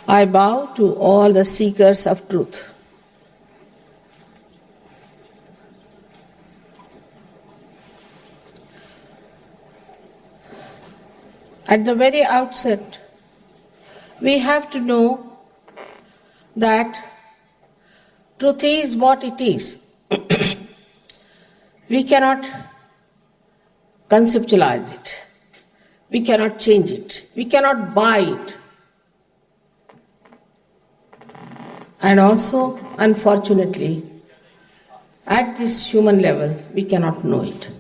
I bow to all the seekers of truth. At the very outset, we have to know that truth is what it is. We cannot conceptualize it. We cannot change it. We cannot buy it. And also, unfortunately, at this human level, we cannot know it.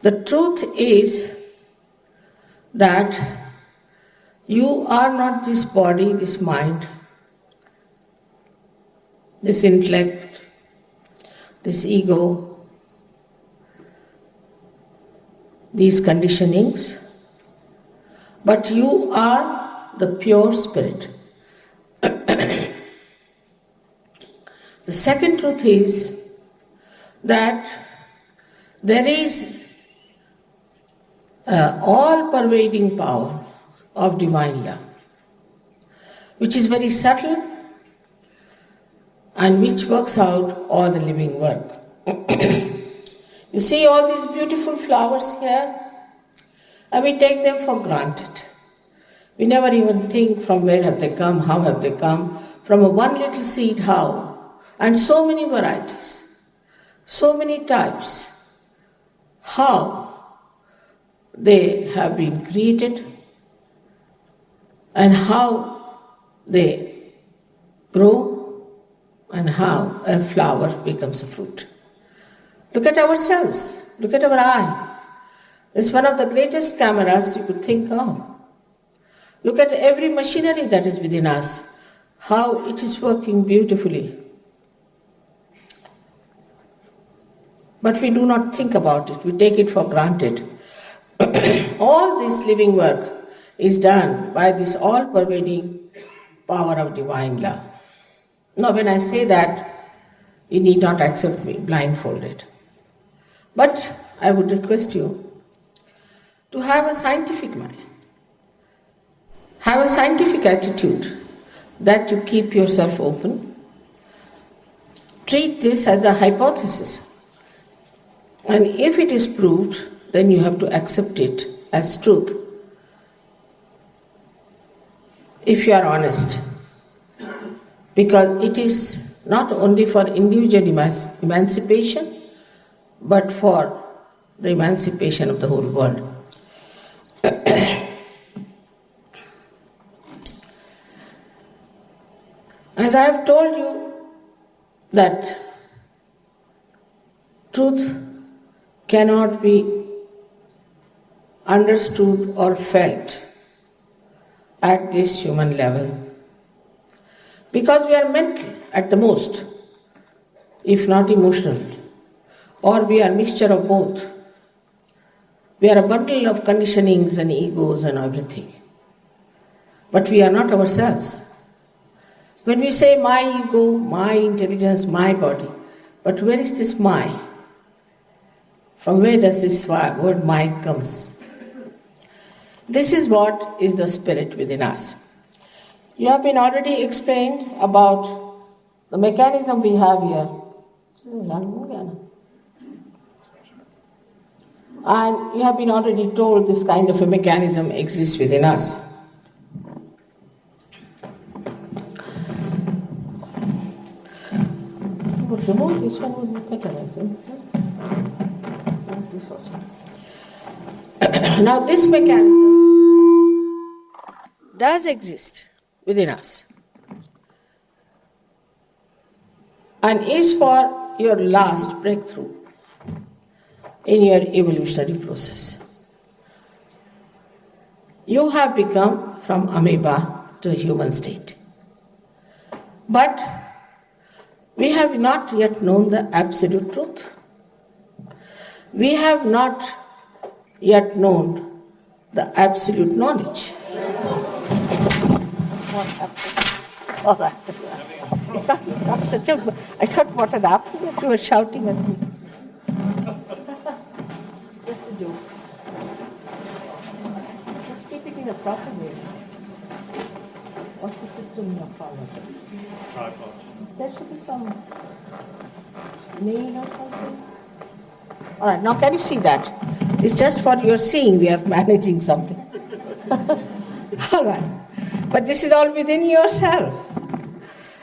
The truth is that you are not this body, this mind, this intellect, this ego, these conditionings, but you are the pure spirit. The second truth is that there is all-pervading power of divine love, which is very subtle and which works out all the living work. You see all these beautiful flowers here, and we take them for granted. We never even think from where have they come, how have they come, from a one little seed, how, and so many varieties, so many types, how they have been created and how they grow and how a flower becomes a fruit. Look at ourselves, look at our eye. It's one of the greatest cameras you could think of. Look at every machinery that is within us, how it is working beautifully. But we do not think about it, we take it for granted. All this living work is done by this all-pervading power of divine love. Now, when I say that, you need not accept me blindfolded. But I would request you to have a scientific mind. Have a scientific attitude that you keep yourself open. Treat this as a hypothesis. And if it is proved, then you have to accept it as truth. If you are honest. Because it is not only for individual emancipation, but for the emancipation of the whole world. As I have told you that truth cannot be understood or felt at this human level, because we are mental at the most, if not emotional, or we are a mixture of both. We are a bundle of conditionings and egos and everything, but we are not ourselves. When we say my ego, my intelligence, my body, but where is this my? From where does this word my comes? This is what is the spirit within us. You have been already explained about the mechanism we have here. And you have been already told this kind of a mechanism exists within us. Remove this one would be better, I think. This also. Now this mechanism does exist within us and is for your last breakthrough in your evolutionary process. You have become from amoeba to a human state. But we have not yet known the absolute truth. We have not yet known the absolute knowledge. What happened? It's all right. It's not such a... I thought what had happened that you were shouting at me. Just a joke. Just keep it see the proper way. What's the system you have followed? Tripod. There should be some nail or something. All right, now can you see that? It's just for your seeing we are managing something. All right. But this is all within yourself.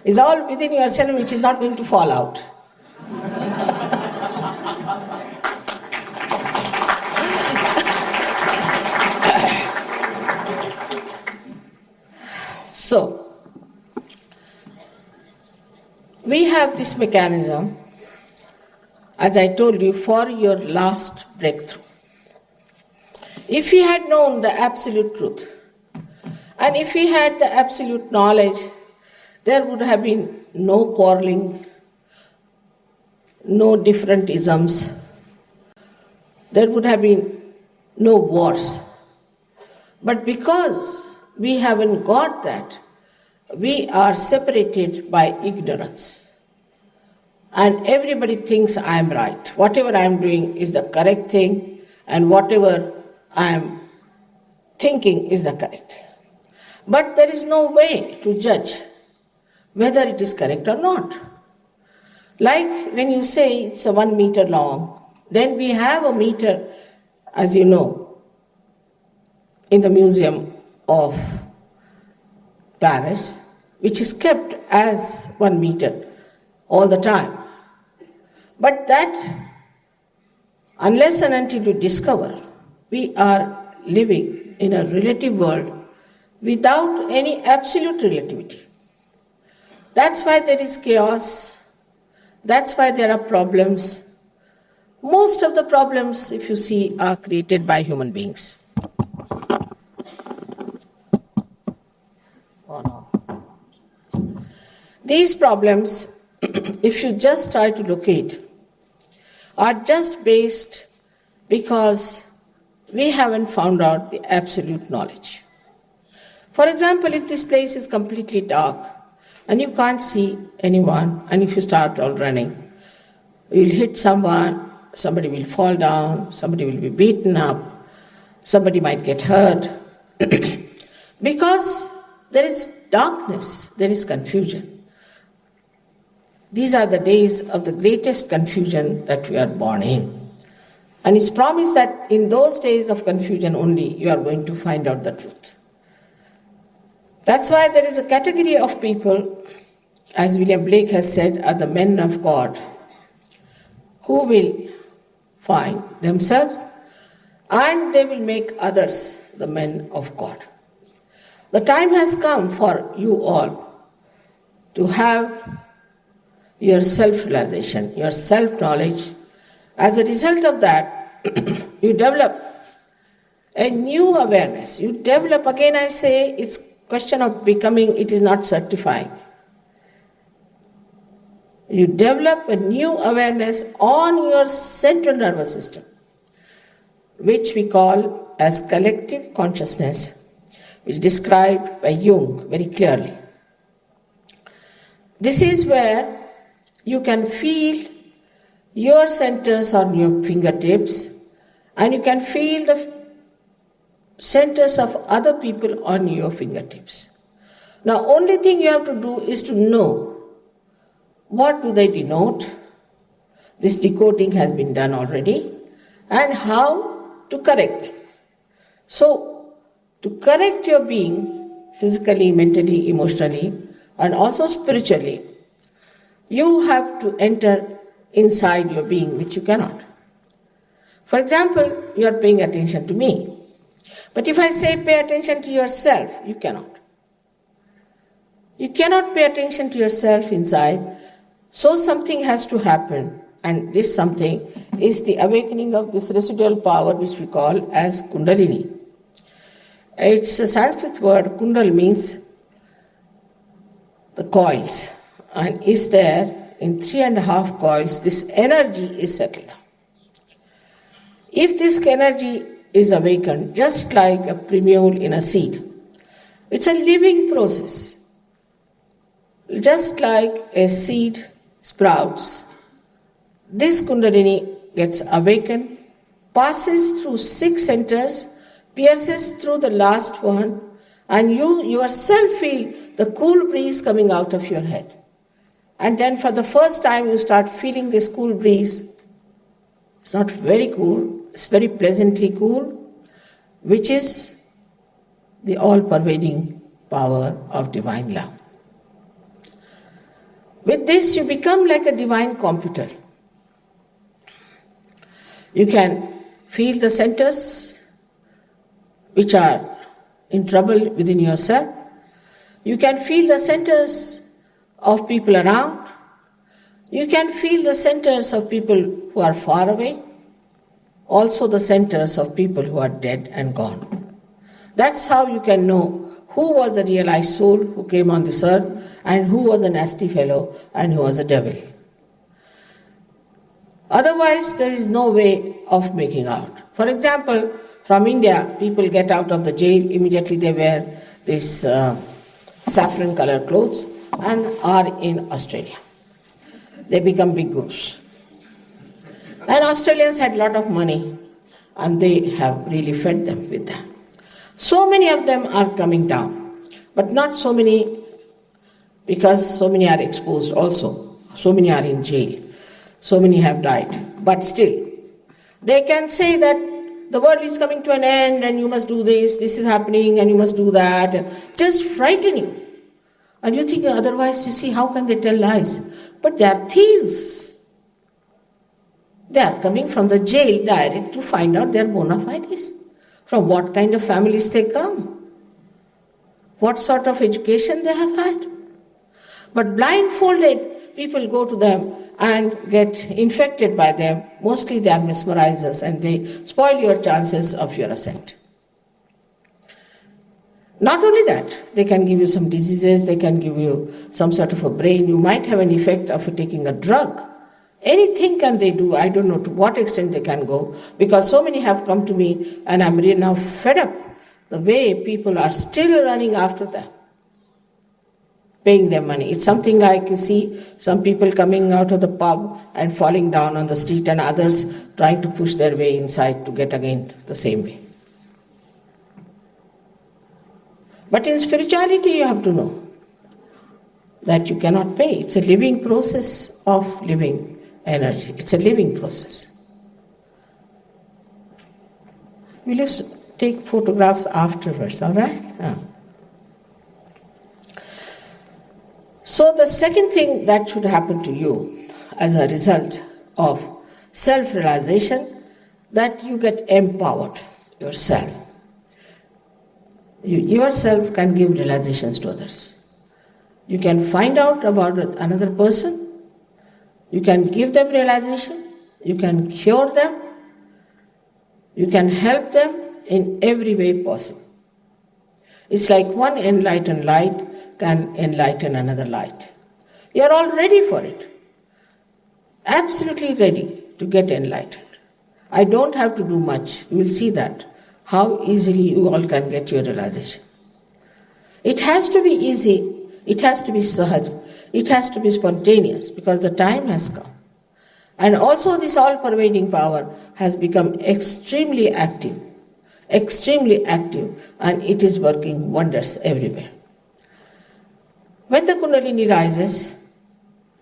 It's all within yourself which is not going to fall out. So, we have this mechanism, as I told you, for your last breakthrough. If we had known the absolute truth, and if we had the absolute knowledge, there would have been no quarreling, no different isms, there would have been no wars. But because we haven't got that, we are separated by ignorance. And everybody thinks I am right. Whatever I am doing is the correct thing, and whatever I am thinking is the correct. But there is no way to judge whether it is correct or not. Like when you say it's 1 meter long, then we have a meter, as you know, in the Museum of Paris, which is kept as 1 meter all the time. But that, unless and until you discover, we are living in a relative world without any absolute relativity. That's why there is chaos. That's why there are problems. Most of the problems, if you see, are created by human beings. Oh no. These problems, if you just try to locate, are just based because we haven't found out the absolute knowledge. For example, if this place is completely dark and you can't see anyone, and if you start all running, you'll hit someone, somebody will fall down, somebody will be beaten up, somebody might get hurt. Because there is darkness, there is confusion. These are the days of the greatest confusion that we are born in. And it's promised that in those days of confusion only you are going to find out the truth. That's why there is a category of people, as William Blake has said, are the men of God, who will find themselves and they will make others the men of God. The time has come for you all to have your self-realization, your self-knowledge. As a result of that, you develop a new awareness. You develop, again I say, it's question of becoming, it is not certifying. You develop a new awareness on your central nervous system, which we call as collective consciousness, which is described by Jung very clearly. This is where you can feel your centers on your fingertips, and you can feel the centers of other people on your fingertips. Now, only thing you have to do is to know what do they denote. This decoding has been done already, and how to correct them. So, to correct your being physically, mentally, emotionally, and also spiritually, you have to enter inside your being, which you cannot. For example, you are paying attention to me. But if I say pay attention to yourself, you cannot. You cannot pay attention to yourself inside. So something has to happen, and this something is the awakening of this residual power which we call as Kundalini. It's a Sanskrit word. Kundal means the coils, and is there in 3.5 coils. This energy is settled. If this energy is awakened, just like a primule in a seed, it's a living process. Just like a seed sprouts, this Kundalini gets awakened, passes through 6 centers, pierces through the last one, and you yourself feel the cool breeze coming out of your head. And then for the first time you start feeling this cool breeze. It's not very cool, it's very pleasantly cool, which is the all-pervading power of divine love. With this, you become like a divine computer. You can feel the centers which are in trouble within yourself. You can feel the centers of people around. You can feel the centers of people who are far away. Also the centers of people who are dead and gone. That's how you can know who was the realized soul who came on this earth and who was a nasty fellow and who was a devil. Otherwise, there is no way of making out. For example, from India, people get out of the jail, immediately they wear these saffron colored clothes and are in Australia. They become big gurus. And Australians had a lot of money and they have really fed them with that. So many of them are coming down, but not so many, because so many are exposed also. So many are in jail. So many have died. But still, they can say that the world is coming to an end and you must do this is happening and you must do that, and just frighten you. And you think otherwise, you see, how can they tell lies? But they are thieves. They are coming from the jail direct to find out their bona fides. From what kind of families they come. What sort of education they have had. But blindfolded, people go to them and get infected by them. Mostly they are mesmerizers and they spoil your chances of your ascent. Not only that, they can give you some diseases, they can give you some sort of a brain. You might have an effect of taking a drug. Anything can they do. I don't know to what extent they can go, because so many have come to me and I'm really now fed up the way people are still running after them, paying them money. It's something like, you see, some people coming out of the pub and falling down on the street and others trying to push their way inside to get again the same way. But in spirituality you have to know that you cannot pay. It's a living process of living energy. It's a living process. We'll just take photographs afterwards, all right? So the second thing that should happen to you as a result of self-realization, that you get empowered yourself. You yourself can give realizations to others. You can find out about another person. You can give them realization. You can cure them. You can help them in every way possible. It's like one enlightened light can enlighten another light. You are all ready for it. Absolutely ready to get enlightened. I don't have to do much. You will see that. How easily you all can get your realization. It has to be easy. It has to be Sahaja. It has to be spontaneous, because the time has come. And also this all-pervading power has become extremely active, and it is working wonders everywhere. When the Kundalini rises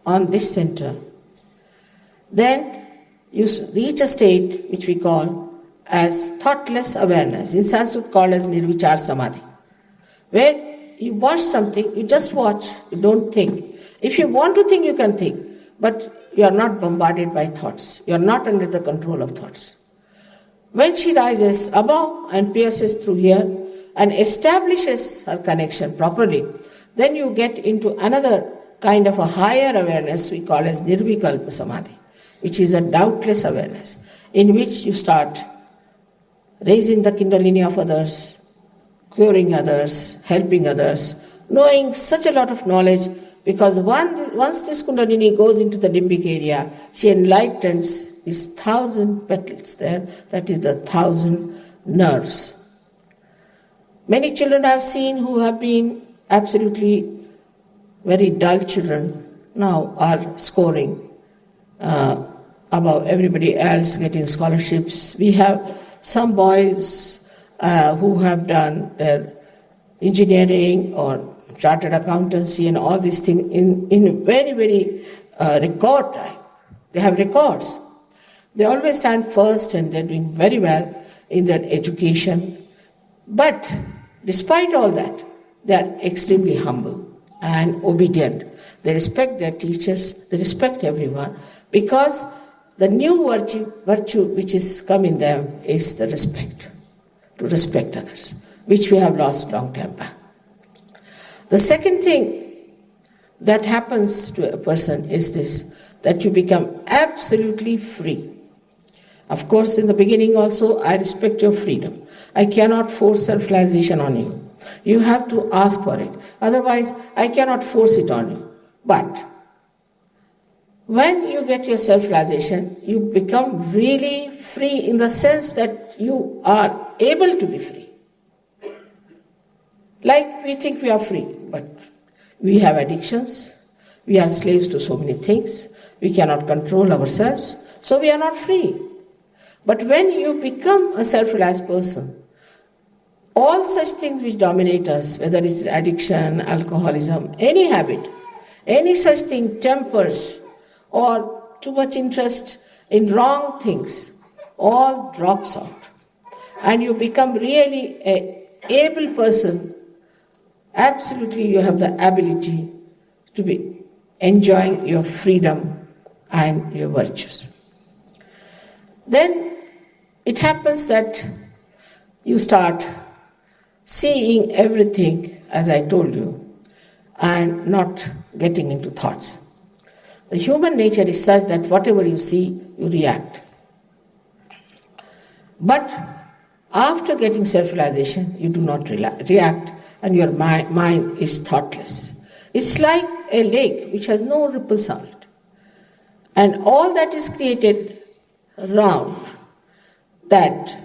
on this center, then you reach a state which we call as thoughtless awareness, in Sanskrit called as Nirvichar Samadhi, where you watch something, you just watch, you don't think. If you want to think, you can think, but you are not bombarded by thoughts. You are not under the control of thoughts. When she rises above and pierces through here and establishes her connection properly, then you get into another kind of a higher awareness we call as Nirvikalpa Samadhi, which is a doubtless awareness, in which you start raising the Kundalini of others, curing others, helping others, knowing such a lot of knowledge, because once this Kundalini goes into the limbic area, she enlightens these 1,000 petals there, that is the 1,000 nerves. Many children I have seen who have been absolutely very dull children now are scoring above everybody else, getting scholarships. We have some boys who have done their engineering or chartered accountancy and all these things in very, very record time. They have records. They always stand first and they're doing very well in their education. But despite all that, they are extremely humble and obedient. They respect their teachers, they respect everyone, because the new virtue which is come in them is the respect, to respect others, which we have lost long time back. The second thing that happens to a person is this, that you become absolutely free. Of course, in the beginning also, I respect your freedom. I cannot force self-realization on you. You have to ask for it. Otherwise, I cannot force it on you. But when you get your self-realization, you become really free in the sense that you are able to be free. Like we think we are free, but we have addictions. We are slaves to so many things. We cannot control ourselves, so we are not free. But when you become a self-realized person, all such things which dominate us, whether it's addiction, alcoholism, any habit, any such thing, tempers, or too much interest in wrong things, all drops out. And you become really an able person. Absolutely, you have the ability to be enjoying your freedom and your virtues. Then it happens that you start seeing everything, as I told you, and not getting into thoughts. The human nature is such that whatever you see, you react. But after getting self-realization, you do not react, and your mind is thoughtless. It's like a lake which has no ripples on it. And all that is created around that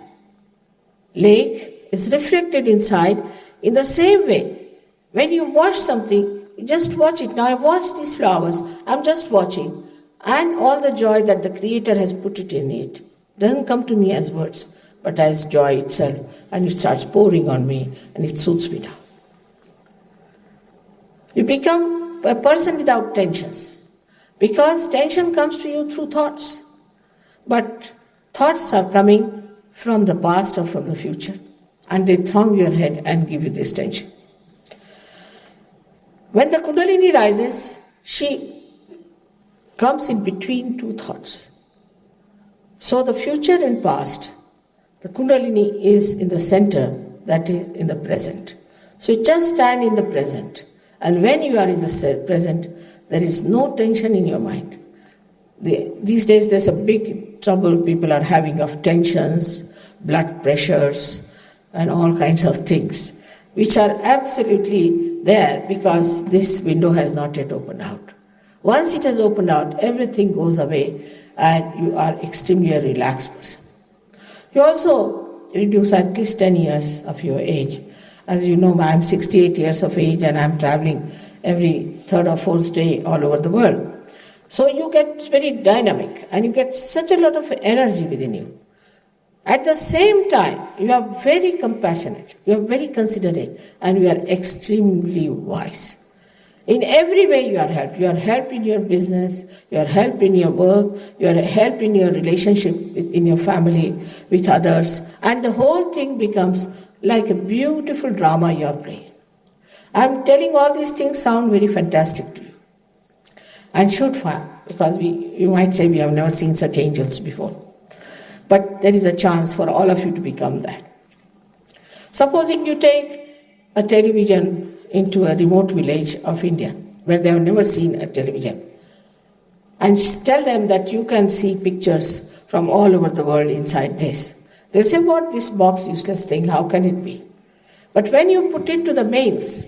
lake is reflected inside in the same way. When you watch something, you just watch it. Now I watch these flowers, I'm just watching. And all the joy that the Creator has put it in it doesn't come to me as words, but as joy itself. And it starts pouring on me and it soothes me down. You become a person without tensions, because tension comes to you through thoughts. But thoughts are coming from the past or from the future, and they throng your head and give you this tension. When the Kundalini rises, she comes in between two thoughts. So the future and past, the Kundalini is in the center, that is in the present. So you just stand in the present. And when you are in the present, there is no tension in your mind. These days there's a big trouble people are having of tensions, blood pressures, and all kinds of things, which are absolutely there because this window has not yet opened out. Once it has opened out, everything goes away and you are extremely a relaxed person. You also reduce at least 10 years of your age. As you know, I am 68 years of age and I am traveling every third or fourth day all over the world. So you get very dynamic and you get such a lot of energy within you. At the same time, you are very compassionate, you are very considerate, and you are extremely wise. In every way you are helped. You are helped in your business, you are helped in your work, you are helped in your relationship in your family, with others, and the whole thing becomes like a beautiful drama you are playing. I am telling all these things sound very fantastic to you, and should find, because you might say we have never seen such angels before. But there is a chance for all of you to become that. Supposing you take a television into a remote village of India, where they have never seen a television, and tell them that you can see pictures from all over the world inside this. They'll say, what, this box, useless thing, how can it be? But when you put it to the mains,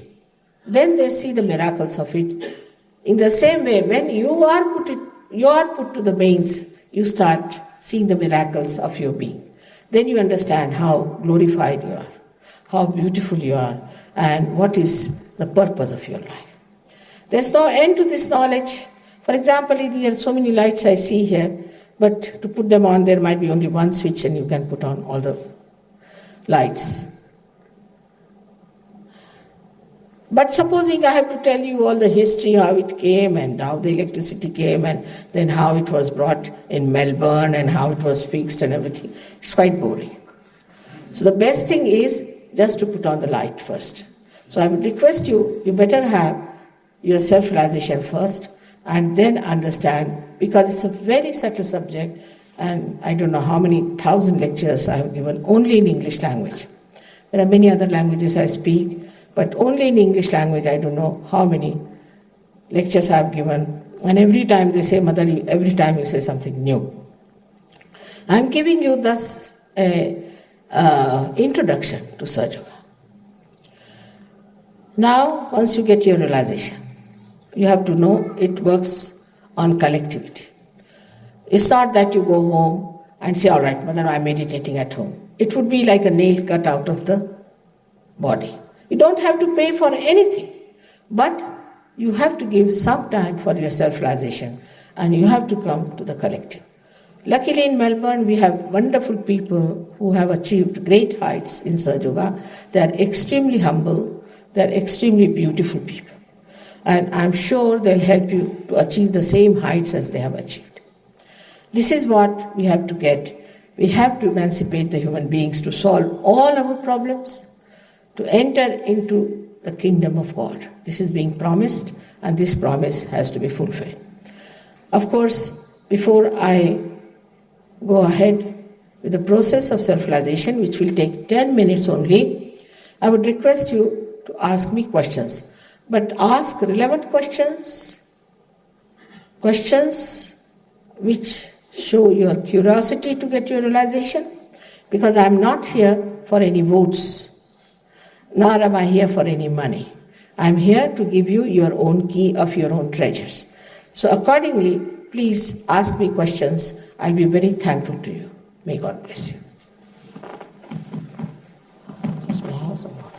then they see the miracles of it. In the same way, when you are put to the mains, you start seeing the miracles of your being. Then you understand how glorified you are, how beautiful you are, and what is the purpose of your life. There's no end to this knowledge. For example, there are so many lights I see here, but to put them on, there might be only one switch and you can put on all the lights. But supposing I have to tell you all the history, how it came and how the electricity came and then how it was brought in Melbourne and how it was fixed and everything, it's quite boring. So the best thing is just to put on the light first. So I would request you better have your self-realization first and then understand, because it's a very subtle subject and I don't know how many 1,000 lectures I have given only in English language. There are many other languages I speak, but only in English language I don't know how many lectures I have given. And every time they say, Mother, every time you say something new. I am giving you thus a introduction to Sahaja. Now, once you get your realization, you have to know it works on collectivity. It's not that you go home and say, all right, Mother, I'm meditating at home. It would be like a nail cut out of the body. You don't have to pay for anything, but you have to give some time for your self-realization and you have to come to the collective. Luckily in Melbourne, we have wonderful people who have achieved great heights in Sahaja Yoga. They are extremely humble, they are extremely beautiful people. And I'm sure they'll help you to achieve the same heights as they have achieved. This is what we have to get. We have to emancipate the human beings to solve all our problems, to enter into the kingdom of God. This is being promised, and this promise has to be fulfilled. Of course, before I go ahead with the process of self-realization, which will take 10 minutes only, I would request you to ask me questions. But ask relevant questions, questions which show your curiosity to get your realization, because I am not here for any votes, nor am I here for any money. I am here to give you your own key of your own treasures. So accordingly, please ask me questions. I'll be very thankful to you. May God bless you. Just may I have some water?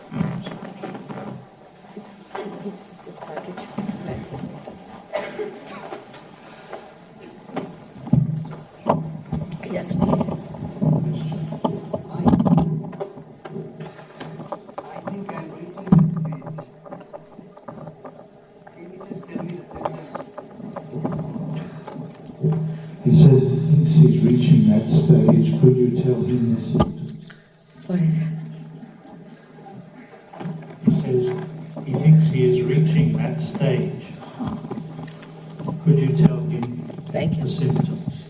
Yes, please. He says he thinks he's reaching that stage. Could you tell him the symptoms? What is it? He says he thinks he is reaching that stage. Could you tell him the symptoms?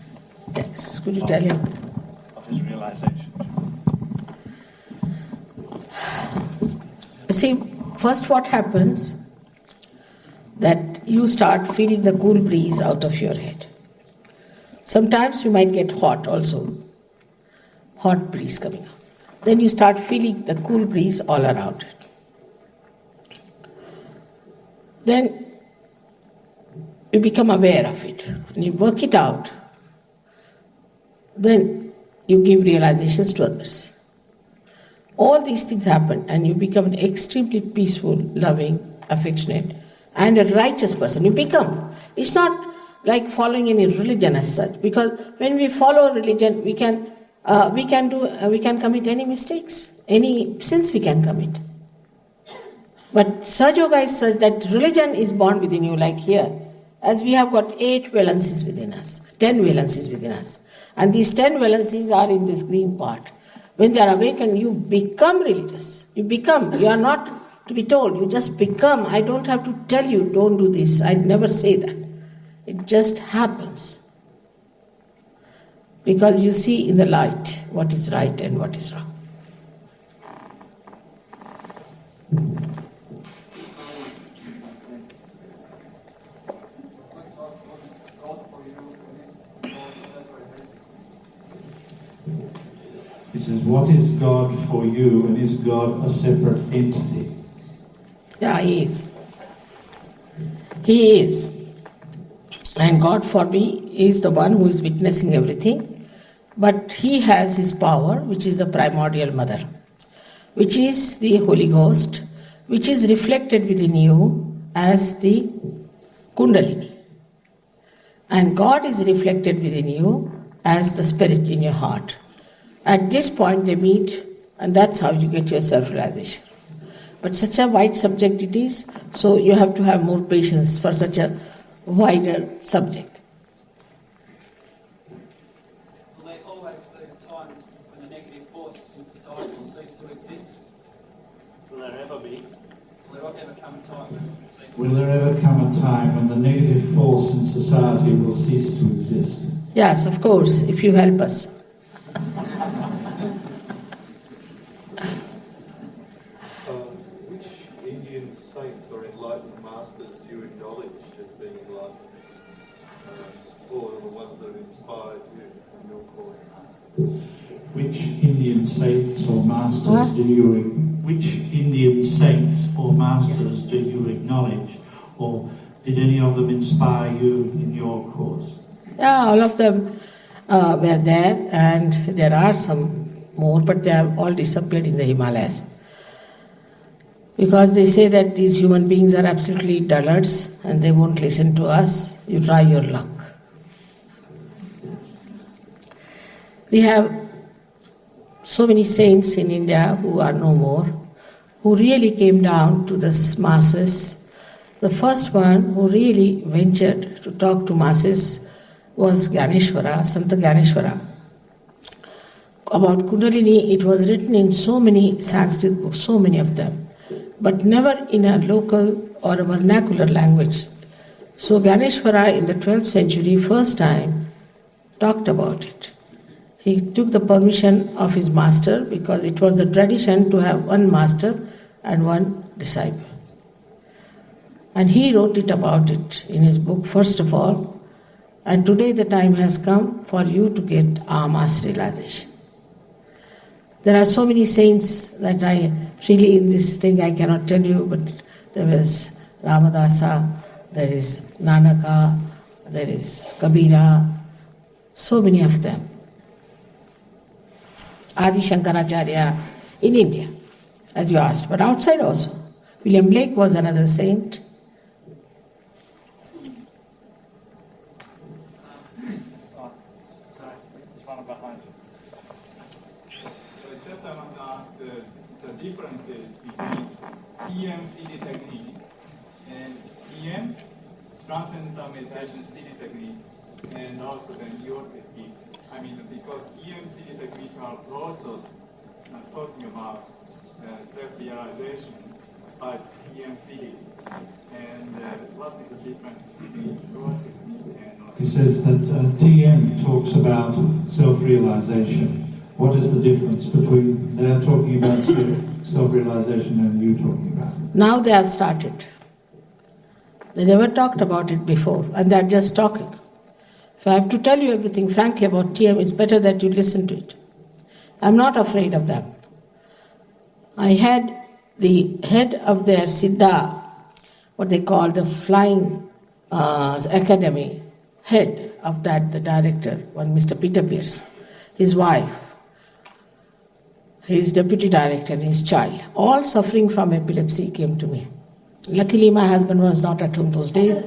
Yes, could you tell him? Of his realization. See, first what happens, that you start feeling the cool breeze out of your head. Sometimes you might get hot also, hot breeze coming up. Then you start feeling the cool breeze all around it. Then you become aware of it and you work it out. Then you give realizations to others. All these things happen and you become an extremely peaceful, loving, affectionate and a righteous person. You become. It's not like following any religion as such, because when we follow religion, we can commit any mistakes, any sins we can commit. But Sahaja Yoga is such that religion is born within you, like here, as we have got 8 valencies within us, 10 valencies within us. And these 10 valencies are in this green part. When they are awakened, you become religious. You become. You are not to be told. You just become. I don't have to tell you, don't do this. I never say that. It just happens. Because you see in the light what is right and what is wrong. He says, what is God for you, and is God a separate entity? Yeah, He is. He is. And God for me is the one who is witnessing everything. But He has His power, which is the primordial mother, which is the Holy Ghost, which is reflected within you as the Kundalini. And God is reflected within you as the spirit in your heart. At this point they meet And that's how you get your self-realization. But such a wide subject it is, so you have to have more patience for such a wider subject. Will there always be a time when the negative force in society will cease to exist? Will there ever be? Will there ever come a time when it will cease? Will there ever come a time when the negative force in society will cease to exist? Yes, of course, if you help us. Which Indian saints or enlightened masters do you acknowledge as being enlightened? Or the ones that have inspired you in your cause? Which Indian saints or masters do you acknowledge, or did any of them inspire you in your cause? Yeah, all of them were there, and there are some more, but they have all disappeared in the Himalayas. Because they say that these human beings are absolutely dullards and they won't listen to us. You try your luck. We have so many saints in India who are no more, who really came down to the masses. The first one who really ventured to talk to masses was Gyaneshwara, Santa Gyaneshwara. About Kundalini, it was written in so many Sanskrit books, so many of them, but never in a local or a vernacular language. So Gyaneshwara in the 12th century first time talked about it. He took the permission of his master because it was the tradition to have one master and one disciple. And he wrote it about it in his book first of all. And today the time has come for you to get our mass realization. There are so many saints that I really in this thing I cannot tell you, but there was Ramadasa, there is Nanaka, there is Kabira, so many of them. Adi Shankaracharya in India, as you asked, but outside also. William Blake was another saint. I want to ask the differences between TM CD technique and TM transcendental meditation CD technique, and also then your technique. I mean, because TM CD technique are also talking about self-realization, but TM CD. And what is the difference between your technique and? He says that TM talks about self-realization. What is the difference between they're talking about self-realization and you talking about it? Now they have started. They never talked about it before, and they're just talking. If I have to tell you everything frankly about TM, it's better that you listen to it. I'm not afraid of them. I had the head of their Siddha, what they call the Flying Academy, head of that, the director, one Mr. Peter Pierce, his wife, his deputy director and his child, all suffering from epilepsy, came to me. Luckily my husband was not at home those days,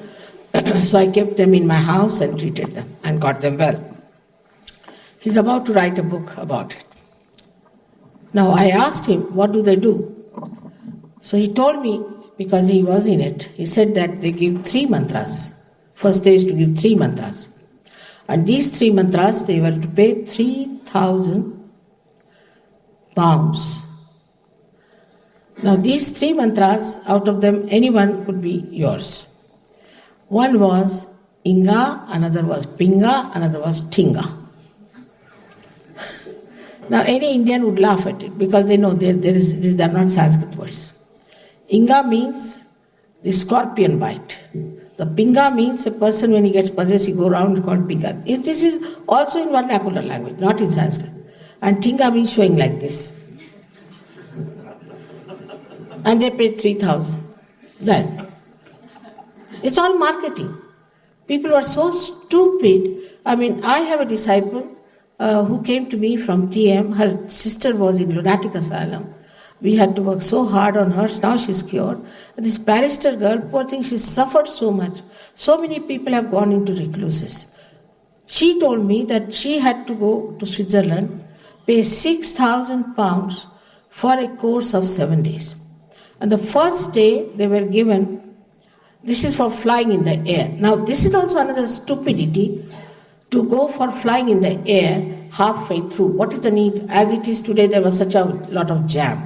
so I kept them in my house and treated them and got them well. He's about to write a book about it. Now I asked him, what do they do? So he told me, because he was in it, he said that they give 3 mantras. First day is to give 3 mantras. And these 3 mantras, they were to pay 3,000 pounds. Now these 3 mantras, out of them anyone could be yours. One was Inga, another was Pinga, another was Tinga. Now any Indian would laugh at it because they know they are not Sanskrit words. Inga means the scorpion bite. The Pinga means a person when he gets possessed, he go around called Pinga. This is also in vernacular language, not in Sanskrit. And Tinga means showing like this. And they paid 3,000. Then. It's all marketing. People are so stupid. I mean, I have a disciple who came to me from TM. Her sister was in lunatic asylum. We had to work so hard on her. Now she's cured. And this barrister girl, poor thing, she suffered so much. So many people have gone into recluses. She told me that she had to go to Switzerland, pay 6,000 pounds for a course of 7 days. And the first day they were given, this is for flying in the air. Now this is also another stupidity, to go for flying in the air halfway through. What is the need? As it is today, there was such a lot of jam.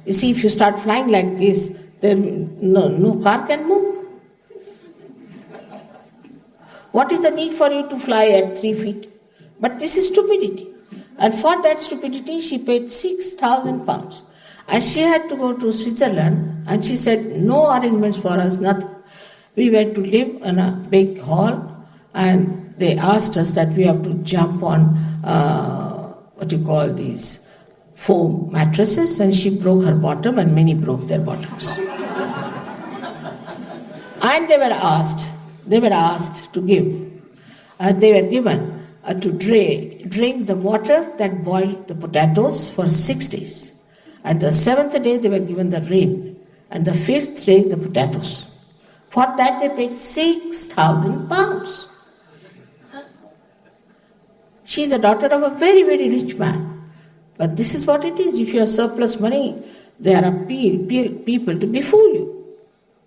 You see, if you start flying like this, no car can move. What is the need for you to fly at 3 feet? But this is stupidity. And for that stupidity, she paid £6,000. And she had to go to Switzerland, and she said, no arrangements for us, nothing. We were to live in a big hall, and they asked us that we have to jump on, these foam mattresses, and she broke her bottom, and many broke their bottoms. And they were asked to give, they were given to drink the water that boiled the potatoes for 6 days. And the 7th day they were given the rain, and the 5th day the potatoes. For that they paid £6,000. She is the daughter of a very, very rich man. But this is what it is. If you have surplus money, there are people to befool you.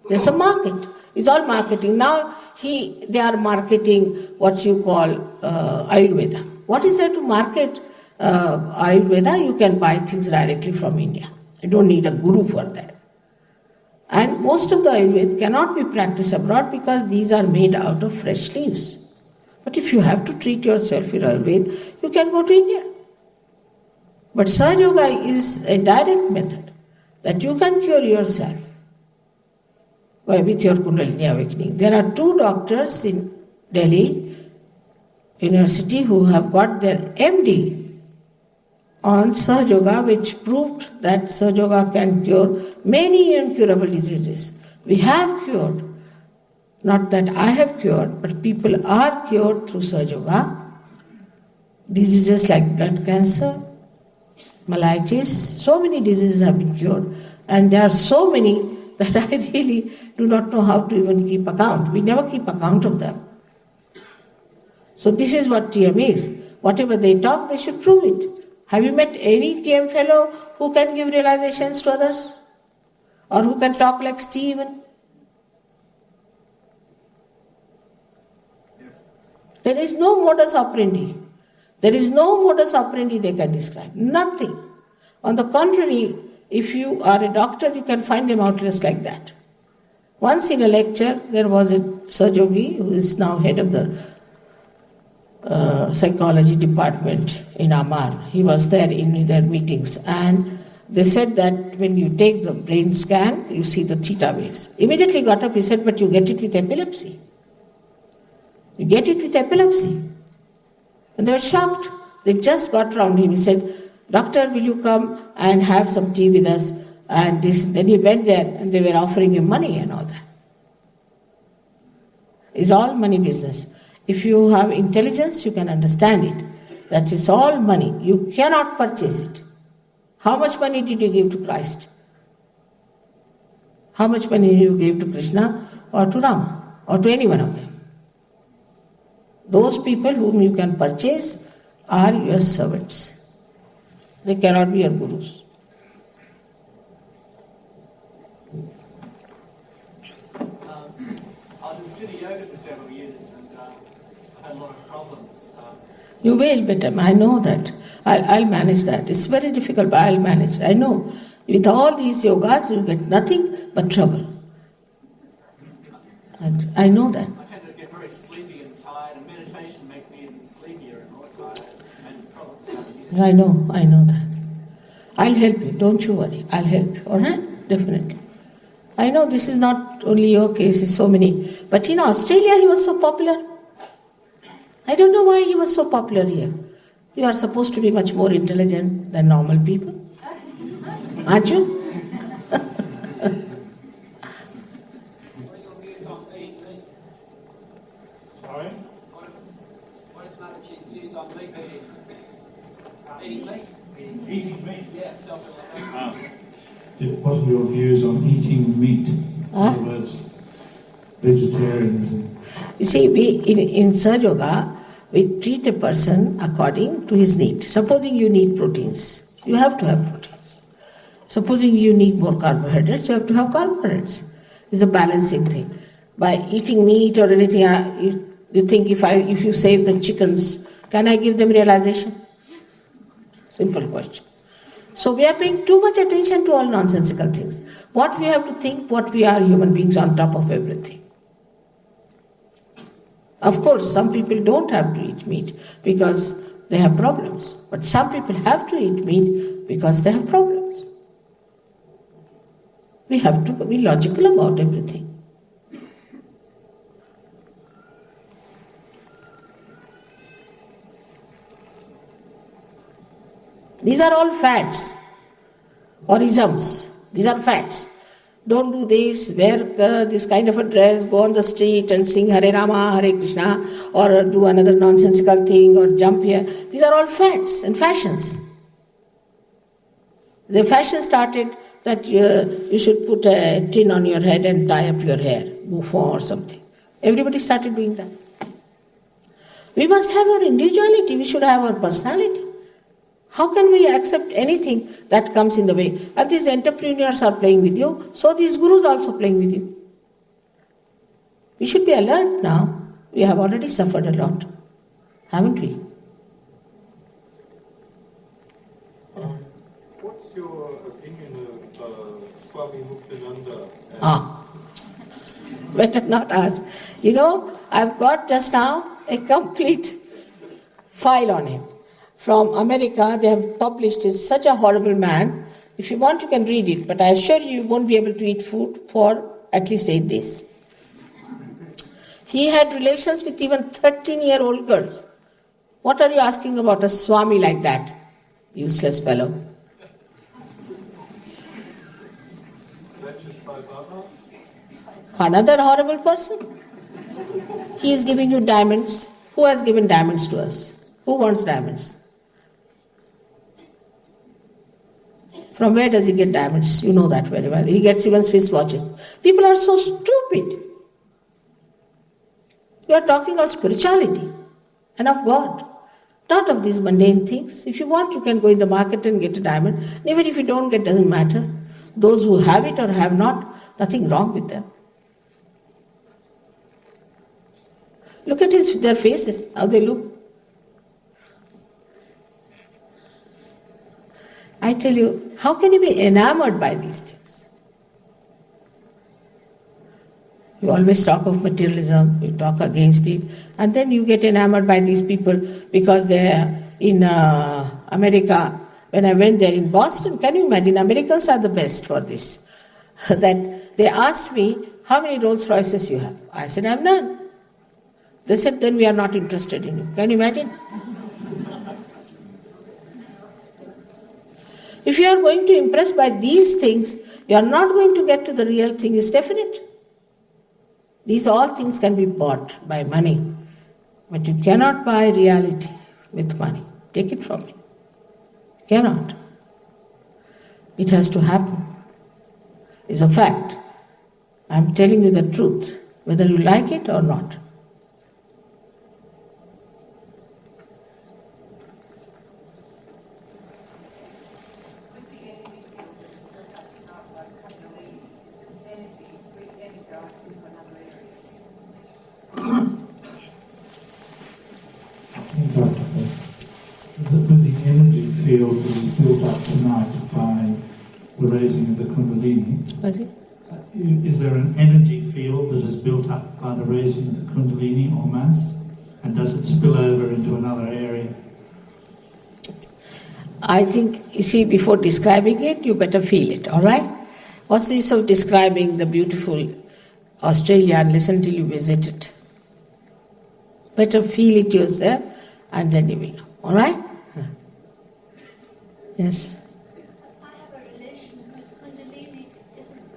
There's a market. It's all marketing. Now they are marketing what you call Ayurveda. What is there to market Ayurveda? You can buy things directly from India. You don't need a guru for that. And most of the Ayurveda cannot be practiced abroad because these are made out of fresh leaves. But if you have to treat yourself with Ayurveda, you can go to India. But Sahaja Yoga is a direct method that you can cure yourself with your Kundalini awakening. There are 2 doctors in Delhi University who have got their MD on Sahaja Yoga, which proved that Sahaja Yoga can cure many incurable diseases. We have cured, not that I have cured, but people are cured through Sahaja Yoga. Diseases like blood cancer, mellitus, so many diseases have been cured, and there are so many that I really do not know how to even keep account. We never keep account of them. So this is what TM is. Whatever they talk, they should prove it. Have you met any TM fellow who can give realizations to others? Or who can talk like Stephen? There is no modus operandi. There is no modus operandi they can describe. Nothing. On the contrary, if you are a doctor, you can find them out just like that. Once in a lecture, there was a Sahaja who is now head of the psychology department in Amman. He was there in their meetings, and they said that when you take the brain scan, you see the theta waves. Immediately got up, he said, but you get it with epilepsy. You get it with epilepsy. And they were shocked. They just got round him. He said, doctor, will you come and have some tea with us? And then he went there, and they were offering him money and all that. It's all money business. If you have intelligence, you can understand it. That it's all money. You cannot purchase it. How much money did you give to Christ? How much money you gave to Krishna or to Rama or to any one of them? Those people whom you can purchase are your servants. They cannot be your gurus. I was in city yoga for several years, and I had a lot of problems. You will, better. I know that. I'll manage that. It's very difficult, but I'll manage. I know. With all these yogas, you get nothing but trouble. And I know that. I tend to get very sleepy and tired, and meditation makes me even sleepier and more tired, and problems. I know that. I'll help you. Don't you worry. I'll help you. All right? Definitely. I know this is not only your case, it's so many. But in Australia, he was so popular. I don't know why he was so popular here. You are supposed to be much more intelligent than normal people. Aren't you? What are your views on eating meat? Sorry? What is Mataji's views on meat eating? Eating meat? Eating meat? Yeah, self-realization. What are your views on eating meat? In Huh? other words, vegetarianism. You see, in Sahaja Yoga, we treat a person according to his need. Supposing you need proteins, you have to have proteins. Supposing you need more carbohydrates, you have to have carbohydrates. It's a balancing thing. By eating meat or anything, you think if you save the chickens, can I give them realization? Simple question. So we are paying too much attention to all nonsensical things. What we have to think, what we are human beings on top of everything. Of course, some people don't have to eat meat because they have problems. But some people have to eat meat because they have problems. We have to be logical about everything. These are all fads or isms. These are fads. Don't do this, wear this kind of a dress, go on the street and sing Hare Rama, Hare Krishna, or do another nonsensical thing, or jump here. These are all fads and fashions. The fashion started that you should put a tin on your head and tie up your hair, bouffant or something. Everybody started doing that. We must have our individuality, we should have our personality. How can we accept anything that comes in the way? And these entrepreneurs are playing with you, so these gurus also playing with you. We should be alert now. We have already suffered a lot, haven't we? What's your opinion of Swami Muktananda? Better not ask. I've got just now a complete file on him. From America, they have published, he's such a horrible man. If you want, you can read it, but I assure you, you won't be able to eat food for at least 8 days. He had relations with even 13-year-old girls. What are you asking about a Swami like that? Useless fellow. Another horrible person. He is giving you diamonds. Who has given diamonds to us? Who wants diamonds? From where does he get diamonds? You know that very well. He gets even Swiss watches. People are so stupid. You are talking of spirituality and of God, not of these mundane things. If you want, you can go in the market and get a diamond. Even if you don't get, doesn't matter. Those who have it or have not, nothing wrong with them. Look at their faces, how they look. I tell you, how can you be enamored by these things? You always talk of materialism, you talk against it, and then you get enamored by these people because they are in America. When I went there in Boston, can you imagine, Americans are the best for this. That they asked me, how many Rolls Royces you have? I said, I have none. They said, then we are not interested in you. Can you imagine? If you are going to impress by these things, you are not going to get to the real thing, is definite. These all things can be bought by money, but you cannot buy reality with money. Take it from me. Cannot. It has to happen. It's a fact. I am telling you the truth, whether you like it or not. With the energy field that is built up tonight by the raising of the Kundalini, is there an energy field that is built up by the raising of the Kundalini or mass? And does it spill over into another area? I think, you see, before describing it, you better feel it, all right? What's the use of describing the beautiful Australia and listen till you visit it? Better feel it yourself and then you will know, all right? Yes? I have a relation whose Kundalini isn't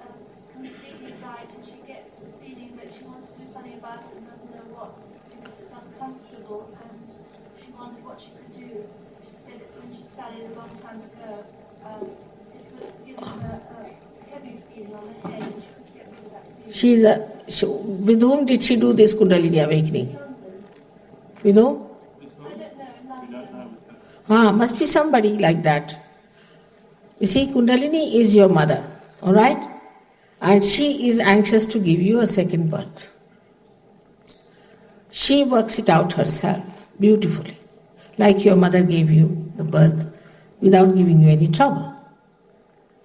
completely right, and she gets the feeling that she wants to do something about it and doesn't know what, because it's uncomfortable, and she wondered what she could do. She said that when she studied a long time ago, it was giving her a heavy feeling on the head, and she couldn't get rid of that feeling. With whom did she do this Kundalini awakening? With whom? I don't know, in London. Must be somebody like that. You see, Kundalini is your mother, all right? And she is anxious to give you a second birth. She works it out herself beautifully, like your mother gave you the birth without giving you any trouble.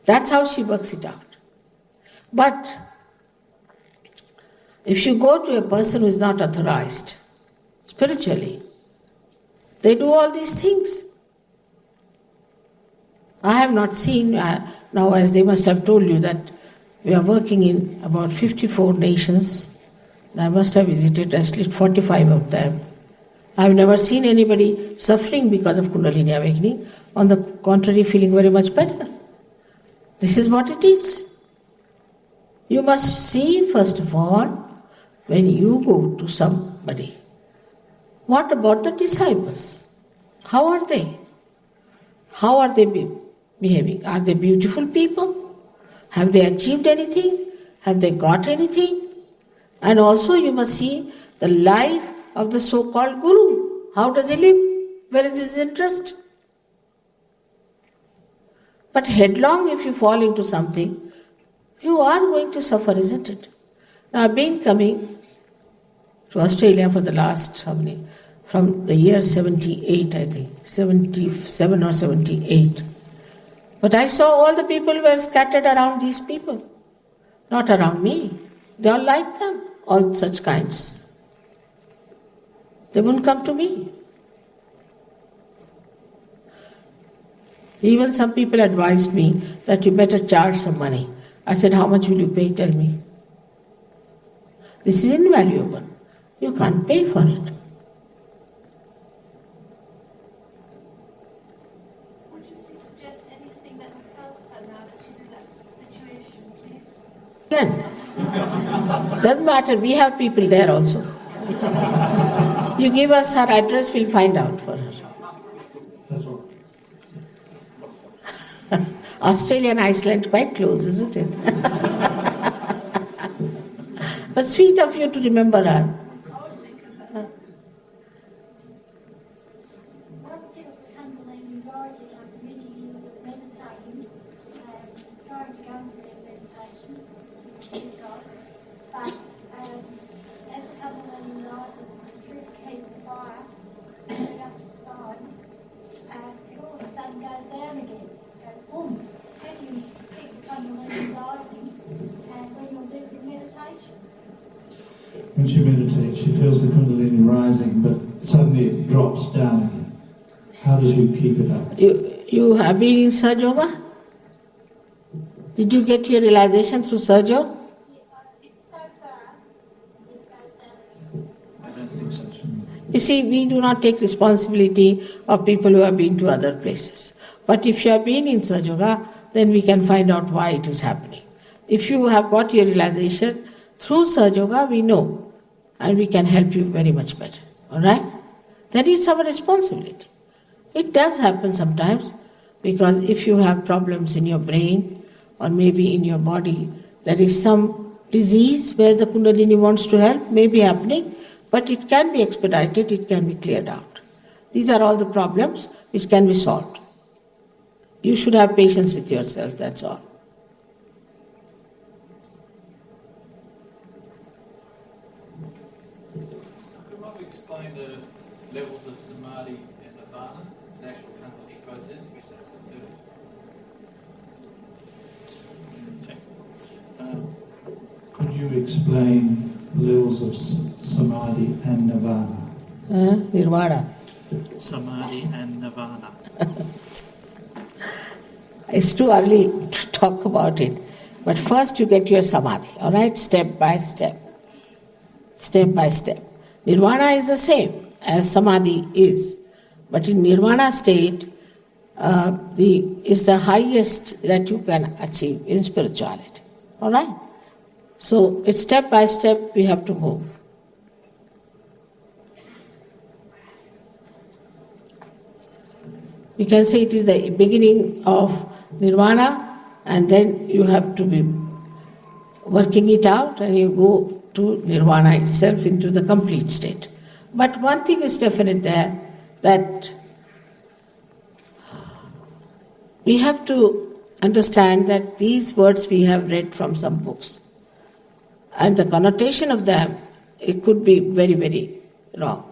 That's how she works it out. But if you go to a person who is not authorized spiritually, they do all these things. I have not seen, now as they must have told you, that we are working in about 54 nations. I must have visited at least 45 of them. I have never seen anybody suffering because of Kundalini awakening. On the contrary, feeling very much better. This is what it is. You must see, first of all, when you go to somebody, what about the disciples? How are they? How are they behaving? Are they beautiful people? Have they achieved anything? Have they got anything? And also you must see the life of the so-called guru. How does he live? Where is his interest? But headlong, if you fall into something, you are going to suffer, isn't it? Now I've been coming to Australia for the last, from the year 78, I think, 77 or 78. But I saw all the people were scattered around these people, not around me. They all like them, all such kinds. They wouldn't come to me. Even some people advised me that you better charge some money. I said, how much will you pay? Tell me. This is invaluable. You can't pay for it. Would you please suggest anything that would help her now that she's in that situation, please? Then, doesn't matter, we have people there also. You give us her address, we'll find out for her. That's all. Australia and Iceland quite close, isn't it? But sweet of you to remember her. One of the things that Kundalini rising after many years of meditating, trying to go into their meditation, is God. But as the Kundalini rises through the head of the fire, going up to spine, it all of a sudden goes down again. It goes boom. How do you keep the Kundalini rising and when you're deep in meditation? When she meditates, she feels the Kundalini rising, but suddenly it drops down again. How does you keep it up? You have been in Sahaja Yoga? Did you get your realization through Sahaja Yoga? So far, it goes down. I don't think so. You see, we do not take responsibility of people who have been to other places. But if you have been in Sahaja Yoga, then we can find out why it is happening. If you have got your realization through Sahaja Yoga, we know, and we can help you very much better. All right? Then it's our responsibility. It does happen sometimes, because if you have problems in your brain or maybe in your body, there is some disease where the Kundalini wants to help, may be happening, but it can be expedited, it can be cleared out. These are all the problems which can be solved. You should have patience with yourself, that's all. Could Rob explain the levels of samadhi and nirvana, the actual Kundalini process, which that's doing? Could you explain the levels of samadhi and nirvana? Nirvana. Samadhi and nirvana. It's too early to talk about it. But first you get your samadhi, all right, step by step. Step by step. Nirvana is the same as samadhi is. But in nirvana state is the highest that you can achieve in spirituality. All right? So it's step by step we have to move. We can say it is the beginning of nirvana, and then you have to be working it out and you go to nirvana itself, into the complete state. But one thing is definite there, that we have to understand that these words we have read from some books, and the connotation of them, it could be very, very wrong,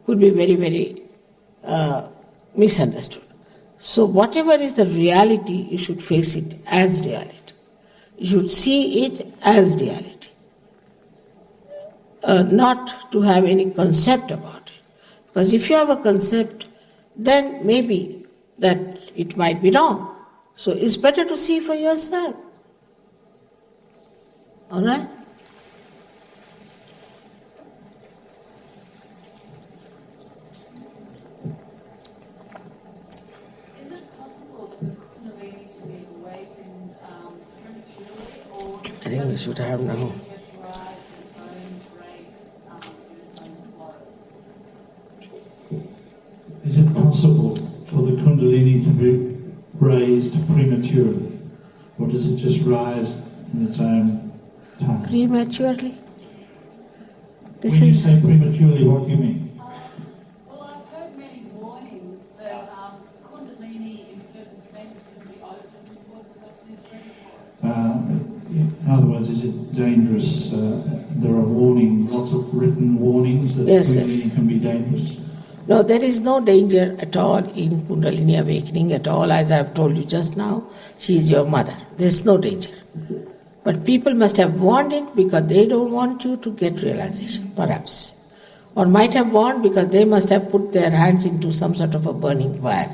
could be very, very misunderstood. So whatever is the reality, you should face it as reality. You should see it as reality. Not to have any concept about it. Because if you have a concept, then maybe that it might be wrong. So it's better to see for yourself. All right? Is it possible for the Kundalini to be awakened prematurely, or I think we should have now. just rise at its own rate to its own flow? Is it possible for the Kundalini to be raised prematurely, or does it just rise in its own time? Prematurely? When This you is say prematurely, what do you mean? Well, I've heard many warnings that Kundalini in certain senses can be opened before the person is ready for it. In other words, is it dangerous? There are lots of written warnings that Yes, Kundalini yes. can be dangerous. No, there is no danger at all in Kundalini awakening at all. As I have told you just now, she is your mother. There is no danger. But people must have warned it because they don't want you to get realization, perhaps. Or might have warned because they must have put their hands into some sort of a burning fire,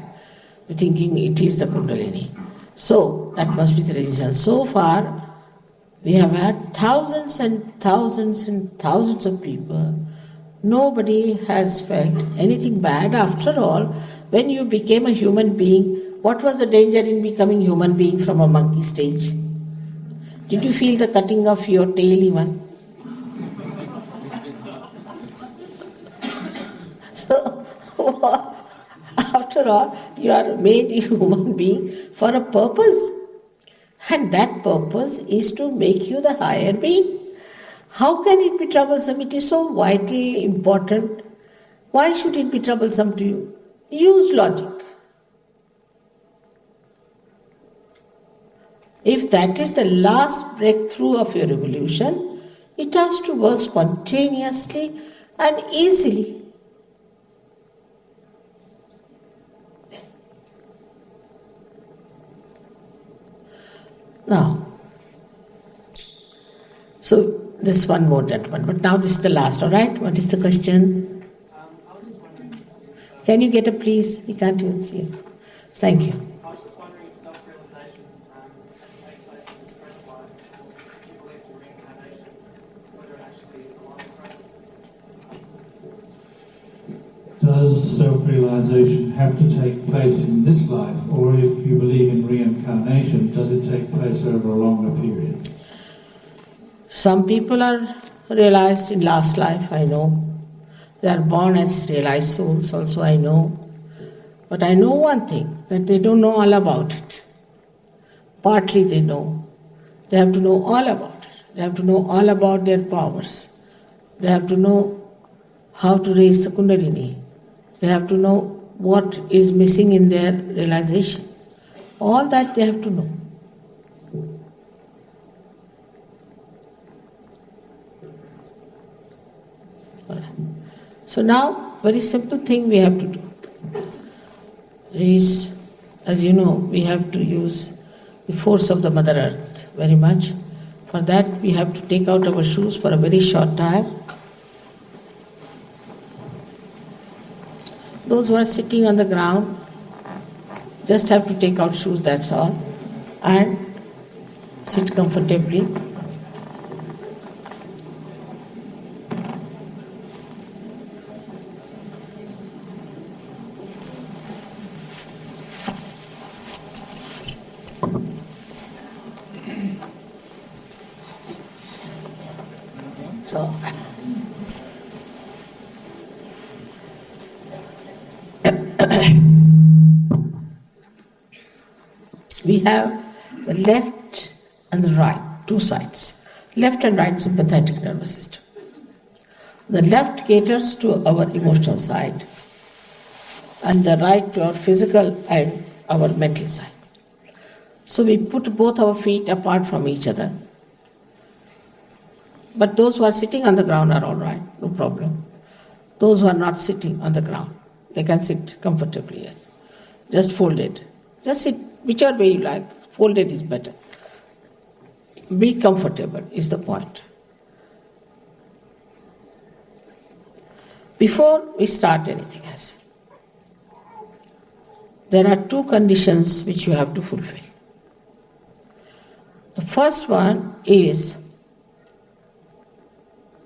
thinking it is the Kundalini. So, that must be the reason. So far, we have had thousands and thousands and thousands of people. Nobody has felt anything bad. After all, when you became a human being, what was the danger in becoming human being from a monkey stage? Did you feel the cutting of your tail even? So, after all, you are made a human being for a purpose. And that purpose is to make you the higher being. How can it be troublesome? It is so vitally important. Why should it be troublesome to you? Use logic. If that is the last breakthrough of your evolution, it has to work spontaneously and easily. Now, so there's one more gentleman, but now this is the last, all right? What is the question? I was just wondering. Can you get a please? We can't even see you. Thank you. I was just wondering if self-realization has taken place in this present life, or if you believe in reincarnation, whether it actually is a life process. Does self-realization have to take place in this life, or if you believe in reincarnation, does it take place over a longer period? Some people are realized in last life, I know. They are born as realized souls also, I know. But I know one thing, that they don't know all about it. Partly they know. They have to know all about it. They have to know all about their powers. They have to know how to raise the Kundalini. They have to know what is missing in their realization. All that they have to know. So now, very simple thing we have to do is, as you know, we have to use the force of the Mother Earth very much. For that, we have to take out our shoes for a very short time. Those who are sitting on the ground just have to take out shoes, that's all, and sit comfortably. So, we have the left and the right, two sides. Left and right sympathetic nervous system. The left caters to our emotional side, and the right to our physical and our mental side. So we put both our feet apart from each other. But those who are sitting on the ground are all right, no problem. Those who are not sitting on the ground, they can sit comfortably, yes. Just folded. Just sit whichever way you like. Folded is better. Be comfortable is the point. Before we start anything else, there are two conditions which you have to fulfill. The first one is